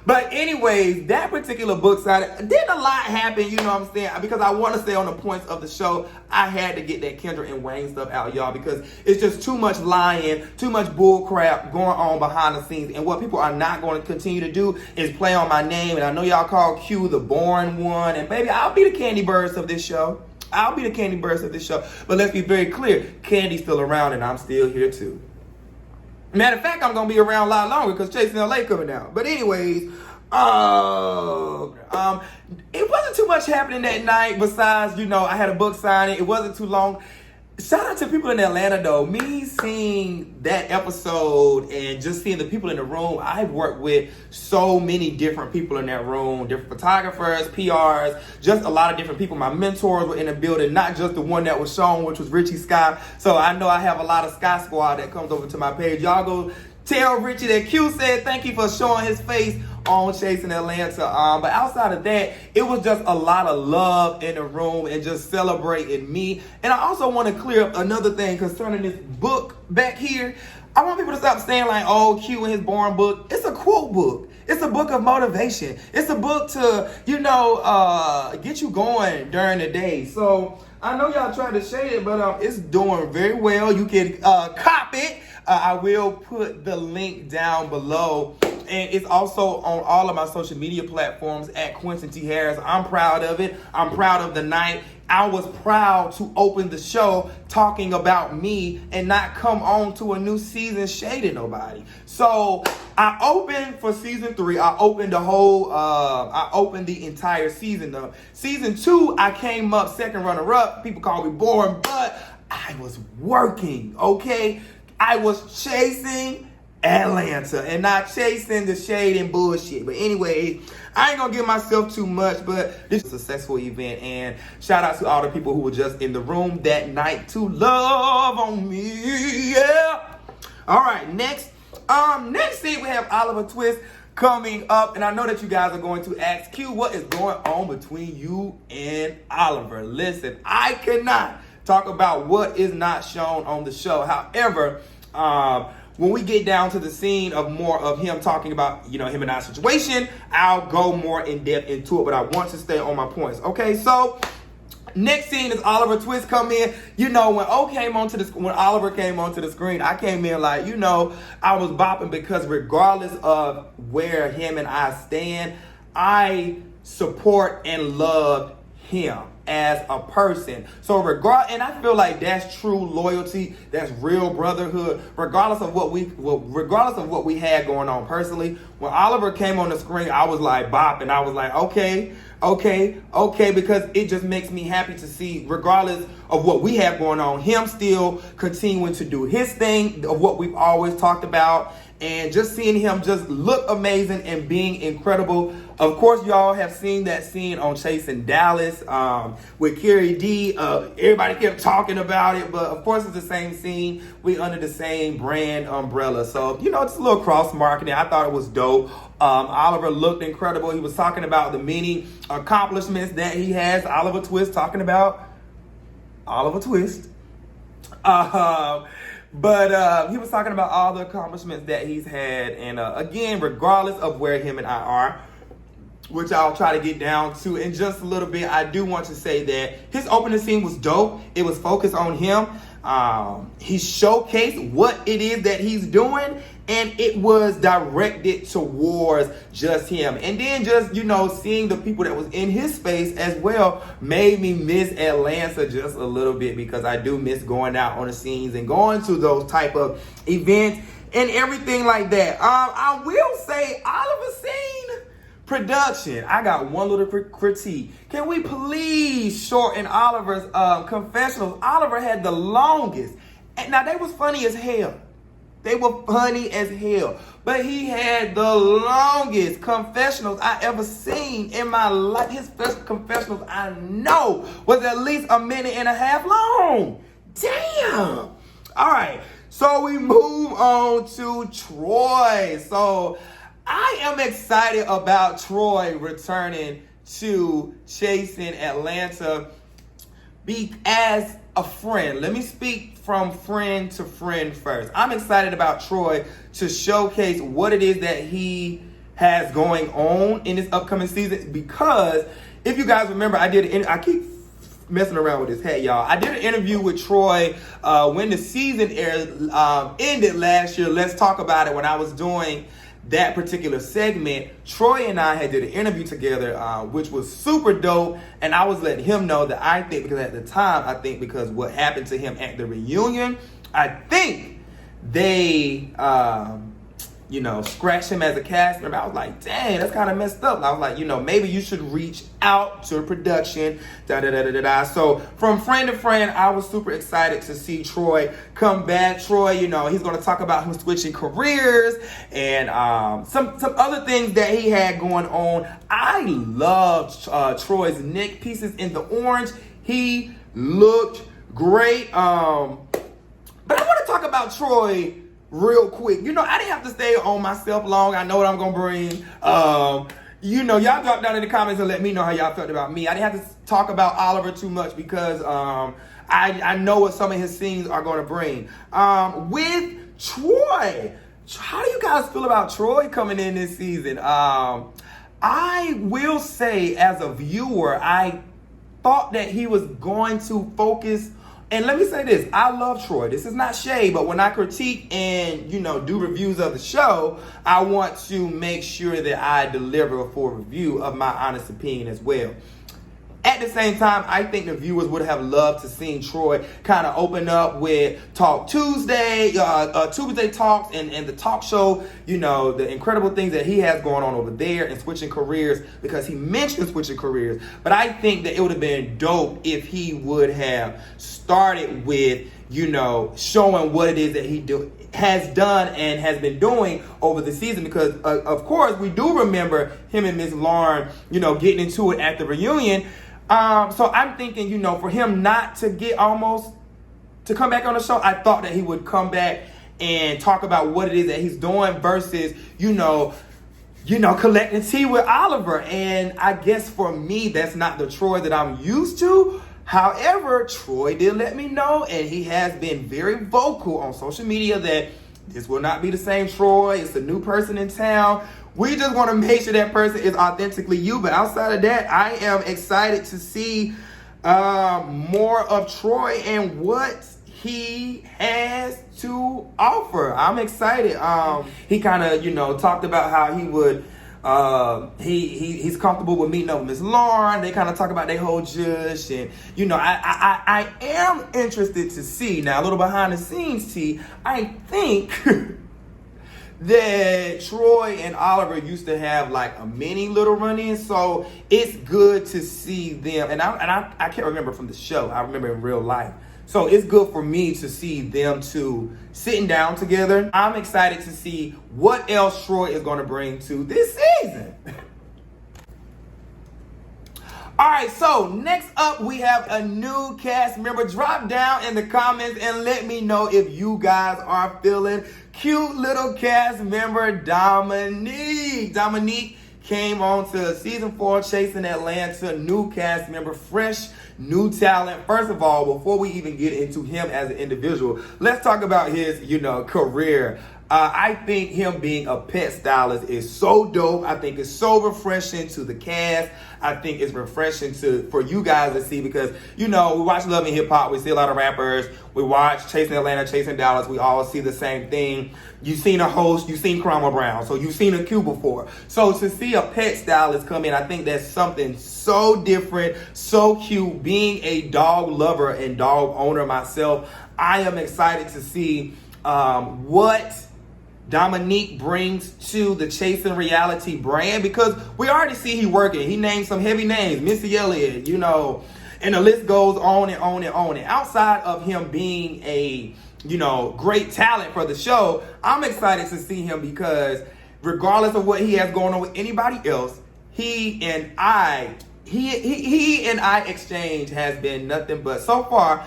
But anyways, that particular book signing, didn't a lot happen, you know what I'm saying? Because I want to stay on the points of the show, I had to get that Kendra and Wayne stuff out, y'all, because it's just too much lying, too much bull crap going on behind the scenes. And what people are not going to continue to do is play on my name. And I know y'all call Q the boring one. And baby, I'll be the Candy Burst of this show. I'll be the Candy Burst of this show. But let's be very clear, Candy's still around and I'm still here too. Matter of fact, I'm going to be around a lot longer because Chasing LA coming out. But anyways, it wasn't too much happening that night besides, you know, I had a book signing. It wasn't too long. Shout out to people in Atlanta, though. Me seeing that episode and just seeing the people in the room, I've worked with so many different people in that room, different photographers, PRs, just a lot of different people. My mentors were in the building, not just the one that was shown, which was Richie, Skye. So I know I have a lot of Skye squad that comes over to my page. Y'all go tell Richie that Q said thank you for showing his face on Chasing Atlanta. But outside of that, it was just a lot of love in the room and just celebrating me. And I also want to clear up another thing concerning this book back here. I want people to stop saying like, oh, Q and his boring book. It's a quote book. It's a book of motivation. It's a book to, you know, get you going during the day. So I know y'all tried to shade it, but it's doing very well. You can cop it. I will put the link down below. And it's also on all of my social media platforms at QuentinTHarris. I'm proud of it. I'm proud of the night. I was proud to open the show talking about me and not come on to a new season shading nobody. So I opened for season 3. I opened the entire season up. Season 2, I came up second runner up. People call me boring, but I was working, okay? I was chasing Atlanta and not chasing the shade and bullshit. But anyway, I ain't gonna give myself too much, but this is a successful event, and shout out to all the people who were just in the room that night to love on me. Yeah. All right, next scene we have Oliver Twist coming up, and I know that you guys are going to ask, Q, what is going on between you and Oliver? Listen, I cannot talk about what is not shown on the show. However, when we get down to the scene of more of him talking about, you know, him and our situation, I'll go more in depth into it, but I want to stay on my points. Okay, so next scene is Oliver Twist come in. You know, when Oliver came onto the screen, I came in like, you know, I was bopping because regardless of where him and I stand, I support and love him as a person. So and I feel like that's true loyalty, that's real brotherhood, regardless of what we had going on personally. when Oliver came on the screen, I was like bopping. I was like, okay, because it just makes me happy to see, regardless of what we have going on, him still continuing to do his thing of what we've always talked about, and just seeing him just look amazing and being incredible. Of course, y'all have seen that scene on Chasing Dallas with Carrie D. Everybody kept talking about it, but of course it's the same scene. We under the same brand umbrella. So, it's a little cross-marketing. I thought it was dope. Oliver looked incredible. He was talking about the many accomplishments that he has. Oliver Twist talking about Oliver Twist. But he was talking about all the accomplishments that he's had. And again, regardless of where him and I are, which I'll try to get down to in just a little bit, I do want to say that his opening scene was dope. It was focused on him. He showcased what it is that he's doing, and it was directed towards just him. And then just, seeing the people that was in his space as well made me miss Atlanta just a little bit, because I do miss going out on the scenes and going to those type of events and everything like that. I will say Oliver's scene production, I got one little critique. Can we please shorten Oliver's confessionals? Oliver had the longest. And now, they was funny as hell. They were funny as hell. But he had the longest confessionals I ever seen in my life. His first confessionals, I know, was at least a minute and a half long. Damn. All right. So we move on to Troy. So I am excited about Troy returning to Chasing Atlanta as a friend. Let me speak from friend to friend first. I'm excited about Troy to showcase what it is that he has going on in this upcoming season, because if you guys remember, I keep messing around with his head, y'all. I did an interview with Troy when the season ended last year. Let's talk about it. When I was doing that particular segment, Troy and I had did an interview together, which was super dope. And I was letting him know that I think, because at the time, because what happened to him at the reunion, I think they, scratched him as a cast member. I was like, dang, that's kind of messed up. And I was like, maybe you should reach out to production, So from friend to friend, I was super excited to see Troy come back. Troy, he's going to talk about him switching careers and some other things that he had going on. I loved Troy's neck pieces in the orange. He looked great. But I want to talk about Troy real quick. I didn't have to stay on myself long. I know what I'm going to bring. Y'all drop down in the comments and let me know how y'all felt about me. I didn't have to talk about Oliver too much, because I know what some of his scenes are going to bring. With Troy, how do you guys feel about Troy coming in this season? I will say, as a viewer, I thought that he was going to focus. And let me say this, I love Troy. This is not shade, but when I critique and, do reviews of the show, I want to make sure that I deliver a full review of my honest opinion as well. At the same time, I think the viewers would have loved to see Troy kind of open up with Talk Tuesday, Tuesday Talks, and the talk show, the incredible things that he has going on over there, and switching careers, because he mentioned switching careers. But I think that it would have been dope if he would have started with, showing what it is that he has done and has been doing over the season, because of course we do remember him and Miss Lauren, getting into it at the reunion. So I'm thinking, for him not to to come back on the show, I thought that he would come back and talk about what it is that he's doing versus, collecting tea with Oliver. And I guess for me, that's not the Troy that I'm used to. However, Troy did let me know, and he has been very vocal on social media, that this will not be the same Troy. It's a new person in town. We just want to make sure that person is authentically you. But outside of that, I am excited to see more of Troy and what he has to offer. I'm excited. He kind of, talked about how he would, he's comfortable with meeting up with Miss Lauren. They kind of talk about their whole judge. And, I am interested to see. Now, a little behind the scenes, I think that Troy and Oliver used to have like a mini little run-in, so it's good to see them. And I can't remember from the show. I remember in real life. So it's good for me to see them two sitting down together. I'm excited to see what else Troy is going to bring to this season. All right, so next up we have a new cast member. Drop down in the comments and let me know if you guys are feeling cute little cast member Dominique. Dominique came on to season 4 Chasing Atlanta, new cast member, fresh, new talent. First of all, before we even get into him as an individual, let's talk about his, career. I think him being a pet stylist is so dope. I think it's so refreshing to the cast. I think it's refreshing for you guys to see because, we watch Love and Hip Hop. We see a lot of rappers. We watch Chasing Atlanta, Chasing Dallas. We all see the same thing. You've seen a host. You've seen Cromwell Brown. So you've seen a Q before. So to see a pet stylist come in, I think that's something so different, so cute. Being a dog lover and dog owner myself, I am excited to see what Dominique brings to the Chasing Reality brand because we already see he working. He named some heavy names, Missy Elliott, and the list goes on and on and on. And outside of him being a, great talent for the show, I'm excited to see him because regardless of what he has going on with anybody else, he and I exchange has been nothing but so far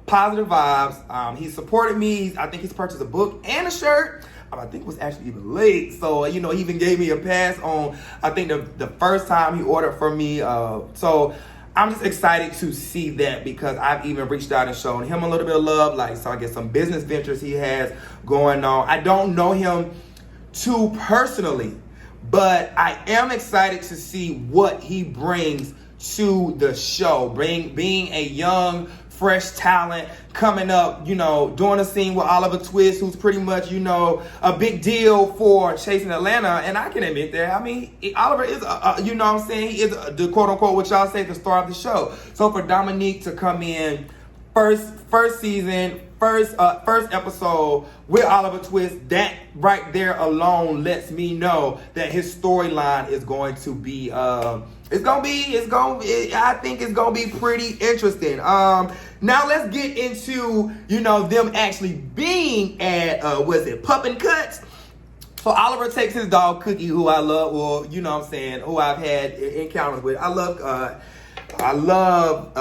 positive vibes. He supported me. I think he's purchased a book and a shirt. I think it was actually even late. So, he even gave me a pass on, I think the first time he ordered for me. So I'm just excited to see that because I've even reached out and shown him a little bit of love. So I guess some business ventures he has going on. I don't know him too personally, but I am excited to see what he brings to the show. Being a young, fresh talent coming up, doing a scene with Oliver Twist, who's pretty much, a big deal for Chasing Atlanta. And I can admit that. I mean, Oliver is, he is the quote unquote, what y'all say, the star of the show. So for Dominique to come in first season, first episode with Oliver Twist, that right there alone lets me know that his storyline is going to be I think it's gonna be pretty interesting. Now let's get into them actually being at Pup and Cuts. So Oliver takes his dog Cookie, who I love, who I've had encounters with. I love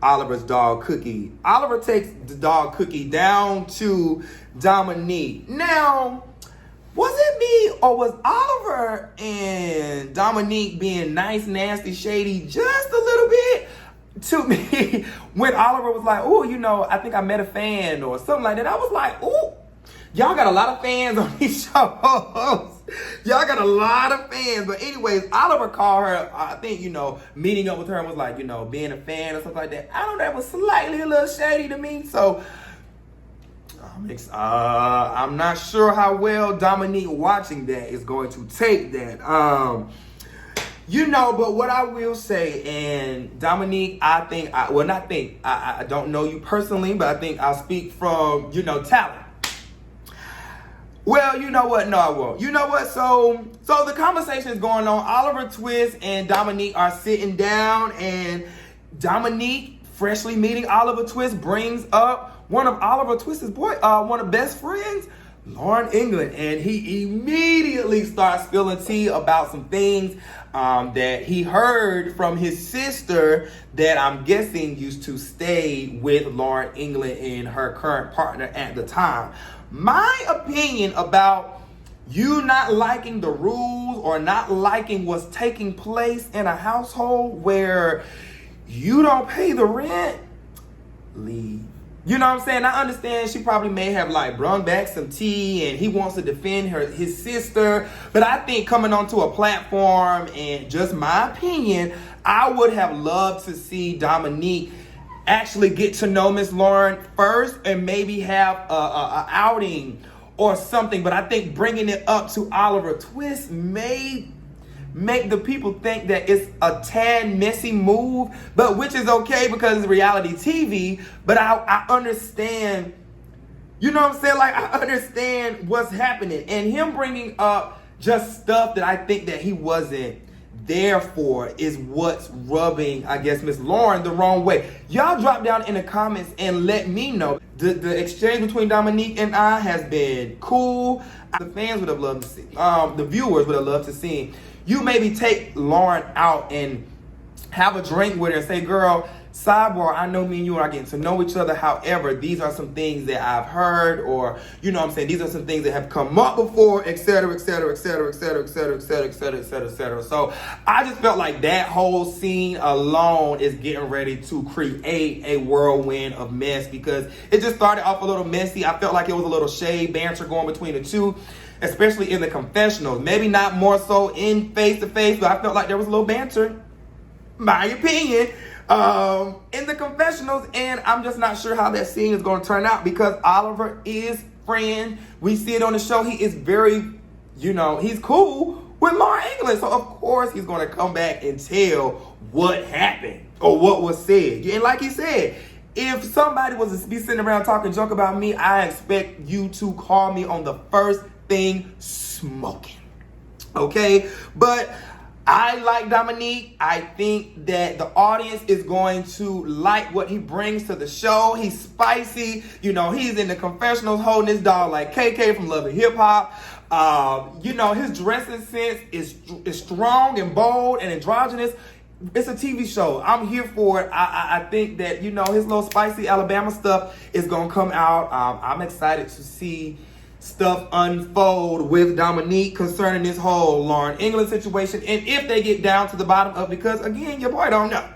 Oliver's dog Cookie. Oliver takes the dog Cookie down to Dominique. Now, was it me or was Oliver and Dominique being nice, nasty, shady just a little bit to me when Oliver was like, oh, I think I met a fan or something like that? I was like, ooh, y'all got a lot of fans on these shows. Y'all got a lot of fans. But anyways, Oliver called her, I think, meeting up with her and was like, being a fan or something like that. I don't know, that was slightly a little shady to me. So I'm not sure how well Dominique watching that is going to take that. But what I will say, and Dominique, I don't know you personally, but I think I'll speak from, talent. Well, you know what? No, I won't. You know what? So the conversation is going on. Oliver Twist and Dominique are sitting down, and Dominique, freshly meeting Oliver Twist, brings up one of Oliver Twist's one of best friends, Lauren England, and he immediately starts spilling tea about some things that he heard from his sister that I'm guessing used to stay with Lauren England and her current partner at the time. My opinion about you not liking the rules or not liking what's taking place in a household where you don't pay the rent, leave. You know what I'm saying? I understand she probably may have brung back some tea and he wants to defend his sister. But I think coming onto a platform, and just my opinion, I would have loved to see Dominique actually get to know Miss Lauren first and maybe have a outing or something. But I think bringing it up to Oliver Twist may make the people think that it's a tad messy move, but which is okay because it's reality TV. But I understand You know what I'm saying? Like, I understand what's happening. And him bringing up just stuff that I think that he wasn't there for is what's rubbing, I guess, Miss Lauren the wrong way. Y'all drop down in the comments and let me know. The exchange between Dominique and I has been cool. The fans would have loved to see. The viewers would have loved to see. You maybe take Lauren out and have a drink with her and say, girl, sidebar, I know me and you are getting to know each other. However, these are some things that I've heard, or, you know what I'm saying, these are some things that have come up before, etc., etc., etc., etc., etc., etc., etc., etc., etc. So I just felt like that whole scene alone is getting ready to create a whirlwind of mess, because it just started off a little messy. I felt like it was a little shade banter going between the two, especially in the confessionals. Maybe not more so in face-to-face, but I felt like there was a little banter, my opinion, in the confessionals, and I'm just not sure how that scene is going to turn out, because Oliver is friend. We see it on the show. He is very, you know, he's cool with Lauren England, so of course he's going to come back and tell what happened or what was said. And like he said, if somebody was to be sitting around talking junk about me, I expect you to call me on the first thing smoking. Okay, but I like Dominique. I think that the audience is going to like what he brings to the show. He's spicy. You know, he's in the confessionals holding his dog like KK from Love and Hip Hop. You know, his dressing sense is strong and bold and androgynous. It's a TV show. I'm here for it. I think that, you know, his little spicy Alabama stuff is going to come out. I'm excited to see stuff unfold with Dominique concerning this whole Lauren England situation, and if they get down to the bottom of it, because again, your boy don't know.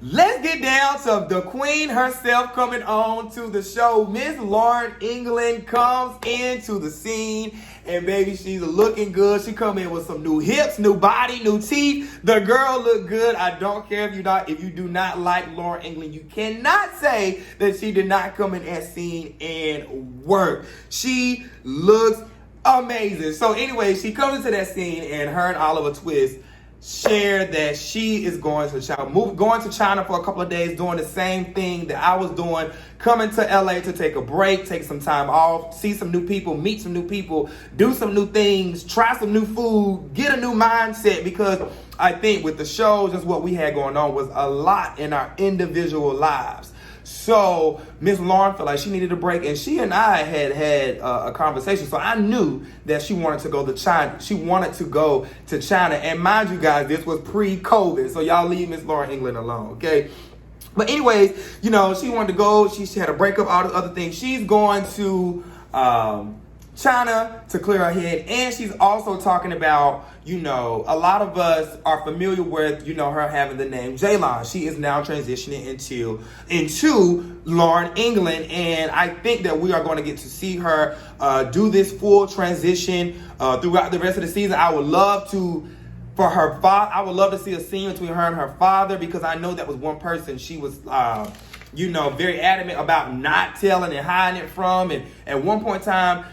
Let's get down to the queen herself coming on to the show. Miss Lauren England comes into the scene, and baby, she's looking good. She come in with some new hips, new body, new teeth. The girl look good. I don't care if you do not like Lauren England. You cannot say that she did not come in that scene and work. She looks amazing. So anyway, she comes into that scene, and her and Oliver Twist shared that she is going to China, going to China for a couple of days, doing the same thing that I was doing, coming to LA to take a break, take some time off, see some new people, meet some new people, do some new things, try some new food, get a new mindset, because I think with the shows, just what we had going on was a lot in our individual lives. So Miss Lauren felt like she needed a break, and she and I had a conversation. So I knew that she wanted to go to China. She wanted to go to China, and mind you guys, this was pre-COVID, so y'all leave Miss Lauren England alone, okay? But anyways, you know, she wanted to go. She had a breakup, all the other things. She's going to China to clear her head, and she's also talking about, you know, a lot of us are familiar with, you know, her having the name J-Lon. She is now transitioning into Lauren England, and I think that we are going to get to see her do this full transition throughout the rest of the season. I would love to, for her father, I would love to see a scene between her and her father, because I know that was one person she was you know, very adamant about not telling and hiding it from, and at one point in time,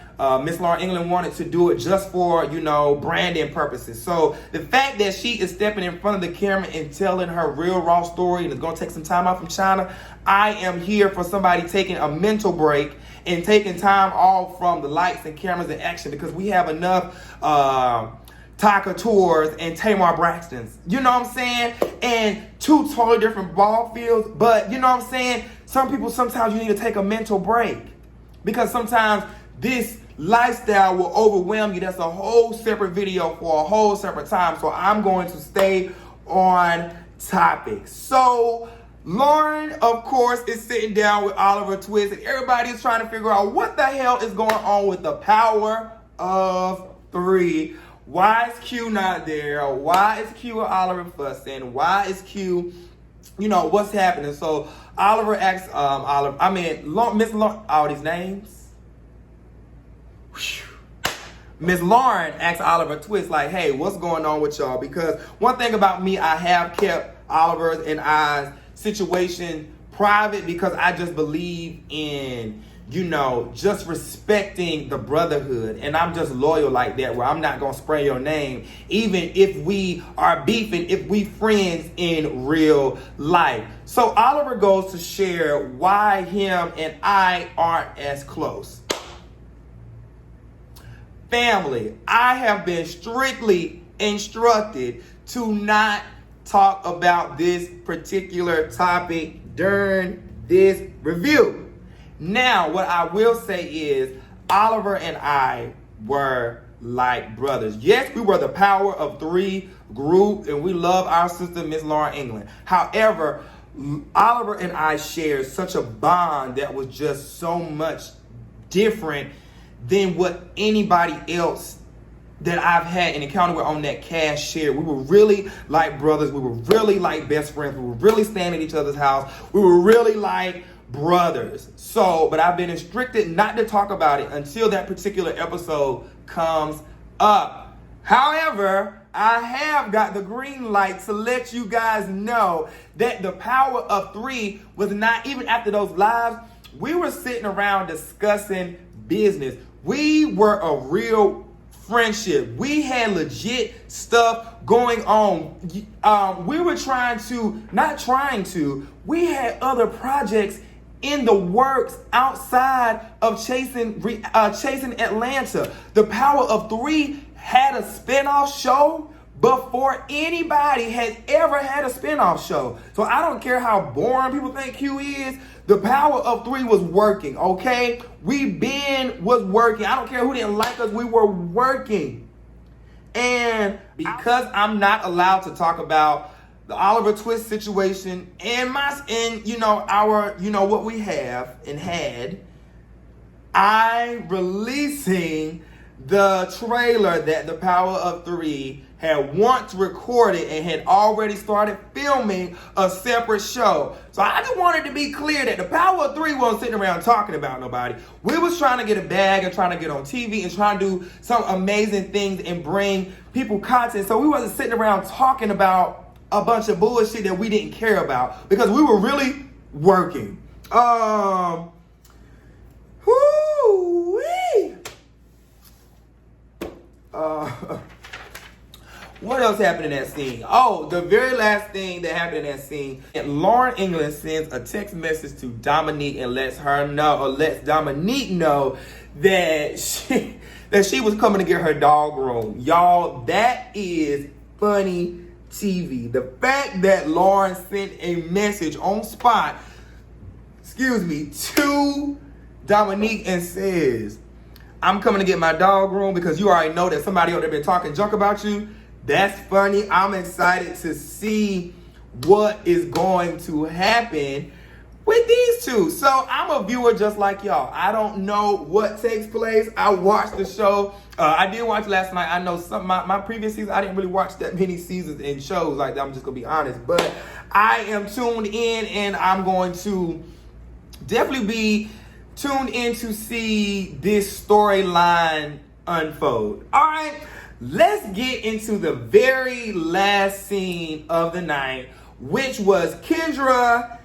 Miss Lauren England wanted to do it just for, you know, branding purposes. So the fact that she is stepping in front of the camera and telling her real raw story, and is going to take some time out from China, I am here for somebody taking a mental break and taking time off from the lights and cameras and action, because we have enough Taka Tours and Tamar Braxton's, you know what I'm saying? And two totally different ball fields, but you know what I'm saying? Some people, sometimes you need to take a mental break, because sometimes this lifestyle will overwhelm you. That's a whole separate video for a whole separate time. So I'm going to stay on topic. So Lauren, of course, is sitting down with Oliver Twist, and everybody is trying to figure out what the hell is going on with the power of three. Why is Q not there? Why is Q and Oliver fussing? Why is Q, you know, what's happening? So Oliver asks Miss Lauren, all these names. Miss Lauren asked Oliver Twist, like, hey, what's going on with y'all? Because one thing about me, I have kept Oliver's and I's situation private, because I just believe in just respecting the brotherhood. And I'm just loyal like that, where I'm not going to spray your name, even if we are beefing, if we friends in real life. So Oliver goes to share why him and I aren't as close. Family, I have been strictly instructed to not talk about this particular topic during this review. Now, what I will say is Oliver and I were like brothers. Yes, we were the Power of Three group, and we love our sister, Miss Lauren England. However, Oliver and I shared such a bond that was just so much different than what anybody else that I've had an encounter with on that cast shared. We were really like brothers. We were really like best friends. We were really staying at each other's house. We were really like brothers. So, but I've been instructed not to talk about it until that particular episode comes up. However, I have got the green light to let you guys know that the Power of Three was not, even after those lives, we were sitting around discussing business. We were a real friendship. We had legit stuff going on. We were we had other projects in the works outside of Chasing Atlanta. The Power of Three had a spinoff show before anybody had ever had a spinoff show. So I don't care how boring people think Q is. The Power of Three was working, okay? Was working. I don't care who didn't like us. We were working. And because I'm not allowed to talk about the Oliver Twist situation and what we have and had, I'm releasing the trailer that the Power of Three had once recorded and had already started filming a separate show. So I just wanted to be clear that the Power of Three wasn't sitting around talking about nobody. We was trying to get a bag and trying to get on TV and trying to do some amazing things and bring people content. So we wasn't sitting around talking about a bunch of bullshit that we didn't care about, because we were really working. What else happened in that scene? Oh, the very last thing that happened in that scene, Lauren England sends a text message to Dominique and lets Dominique know that she was coming to get her dog room. Y'all, that is funny TV. The fact that Lauren sent a message on spot, to Dominique and says, I'm coming to get my dog room because you already know that somebody out there been talking junk about you. That's funny. I'm excited to see what is going to happen with these two. So I'm a viewer just like y'all. I don't know what takes place. I watched the show. I did watch last night. I know some my previous season, I didn't really watch that many seasons and shows like that. I'm just going to be honest. But I am tuned in, and I'm going to definitely be tuned in to see this storyline unfold. All right. Let's get into the very last scene of the night, which was Kendra,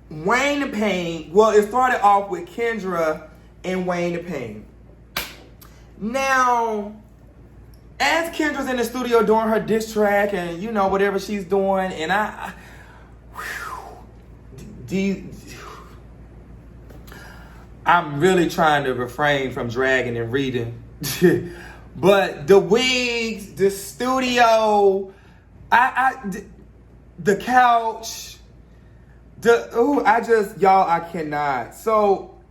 Wayne and Payne. Well, it started off with Kendra and Wayne and Payne. Now, as Kendra's in the studio doing her diss track and, whatever she's doing, and I'm really trying to refrain from dragging and reading. But the wigs, the studio, the couch, I cannot. So,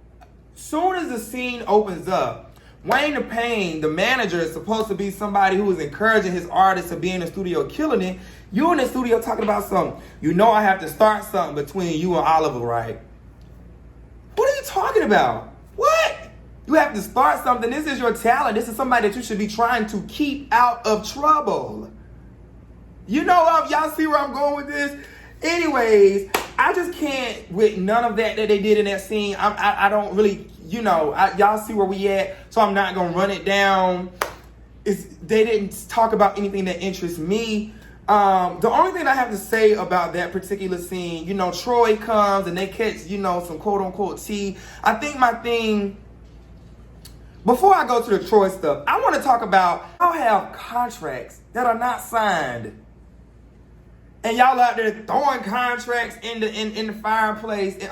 soon as the scene opens up, Wayne and Payne, the manager, is supposed to be somebody who is encouraging his artists to be in the studio killing it. You in the studio talking about something. I have to start something between you and Oliver, right? What are you talking about? What? You have to start something. This is your talent. This is somebody that you should be trying to keep out of trouble. Y'all see where I'm going with this? Anyways, I just can't with none of that they did in that scene. I don't really, y'all see where we at, so I'm not going to run it down. They didn't talk about anything that interests me. The only thing I have to say about that particular scene, you know, Troy comes and they catch, you know, some quote unquote tea. I think my thing, before I go to the Troy stuff, I want to talk about y'all have contracts that are not signed. And y'all out there throwing contracts in the fireplace. And,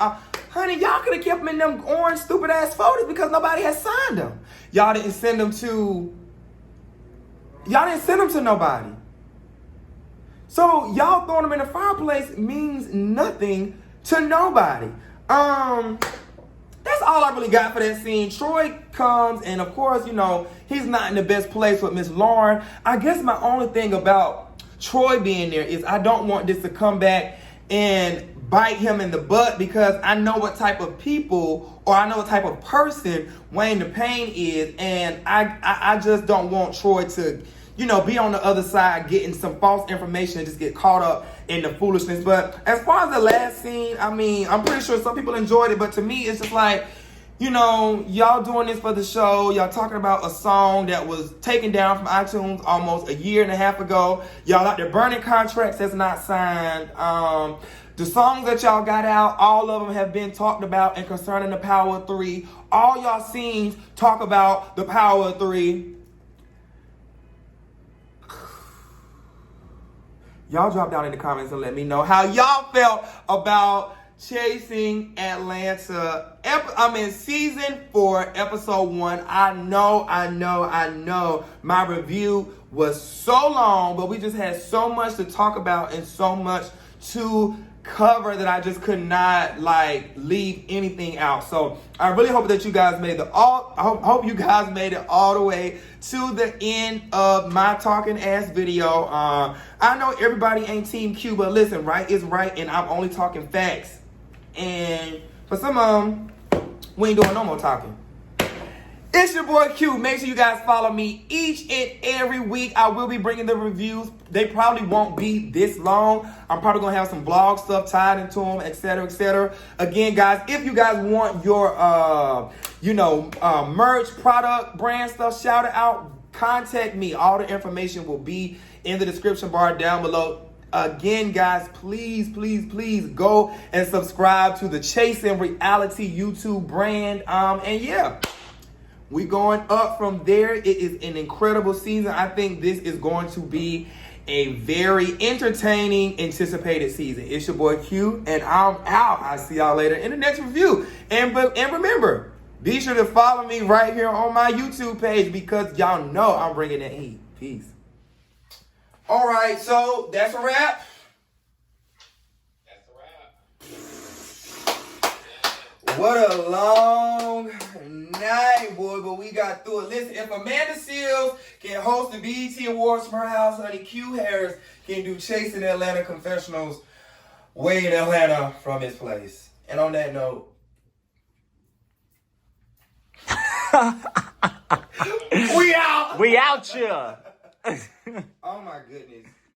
honey, y'all could have kept them in them orange stupid ass folders because nobody has signed them. Y'all didn't send them to nobody. So y'all throwing them in the fireplace means nothing to nobody. That's all I really got for that scene. Troy comes, and of course, you know, he's not in the best place with Miss Lauren. I guess my only thing about Troy being there is I don't want this to come back and bite him in the butt, because I know what type of people, or I know what type of person Wayne the Pain is, and I just don't want Troy to, you know, be on the other side getting some false information and just get caught up in the foolishness. But as far as the last scene, I mean, I'm pretty sure some people enjoyed it, but to me, it's just like, you know, y'all doing this for the show. Y'all talking about a song that was taken down from iTunes almost a year and a half ago. Y'all out there burning contracts that's not signed. The songs that y'all got out, all of them have been talked about and concerning the Power of Three. All y'all scenes talk about the Power of Three. Y'all drop down in the comments and let me know how y'all felt about Chasing Atlanta. Season 4, episode 1. I know. My review was so long, but we just had so much to talk about and so much to cover that I just could not leave anything out. So I really hope that you guys made hope you guys made it all the way to the end of my talking ass video. I know everybody ain't Team Q, but listen, right is right, and I'm only talking facts. And for some of them, we ain't doing no more talking. It's your boy Q. Make sure you guys follow me each and every week. I will be bringing the reviews. They probably won't be this long. I'm probably going to have some vlog stuff tied into them, etc., etc. Again, guys, if you guys want your, merch, product, brand stuff shouted out, contact me. All the information will be in the description bar down below. Again, guys, please go and subscribe to the Chasing Reality YouTube brand. And yeah. We going up from there. It is an incredible season. I think this is going to be a very entertaining, anticipated season. It's your boy Q, and I'm out. I'll see y'all later in the next review. And remember, be sure to follow me right here on my YouTube page, because y'all know I'm bringing that heat. Peace. All right, so that's a wrap. What a long night, boy, but we got through it. Listen, if Amanda Seals can host the BET Awards from her house, honey, QHarris can do Chasing Atlanta confessionals way in Atlanta from his place. And on that note, we out. We out here. Oh my goodness.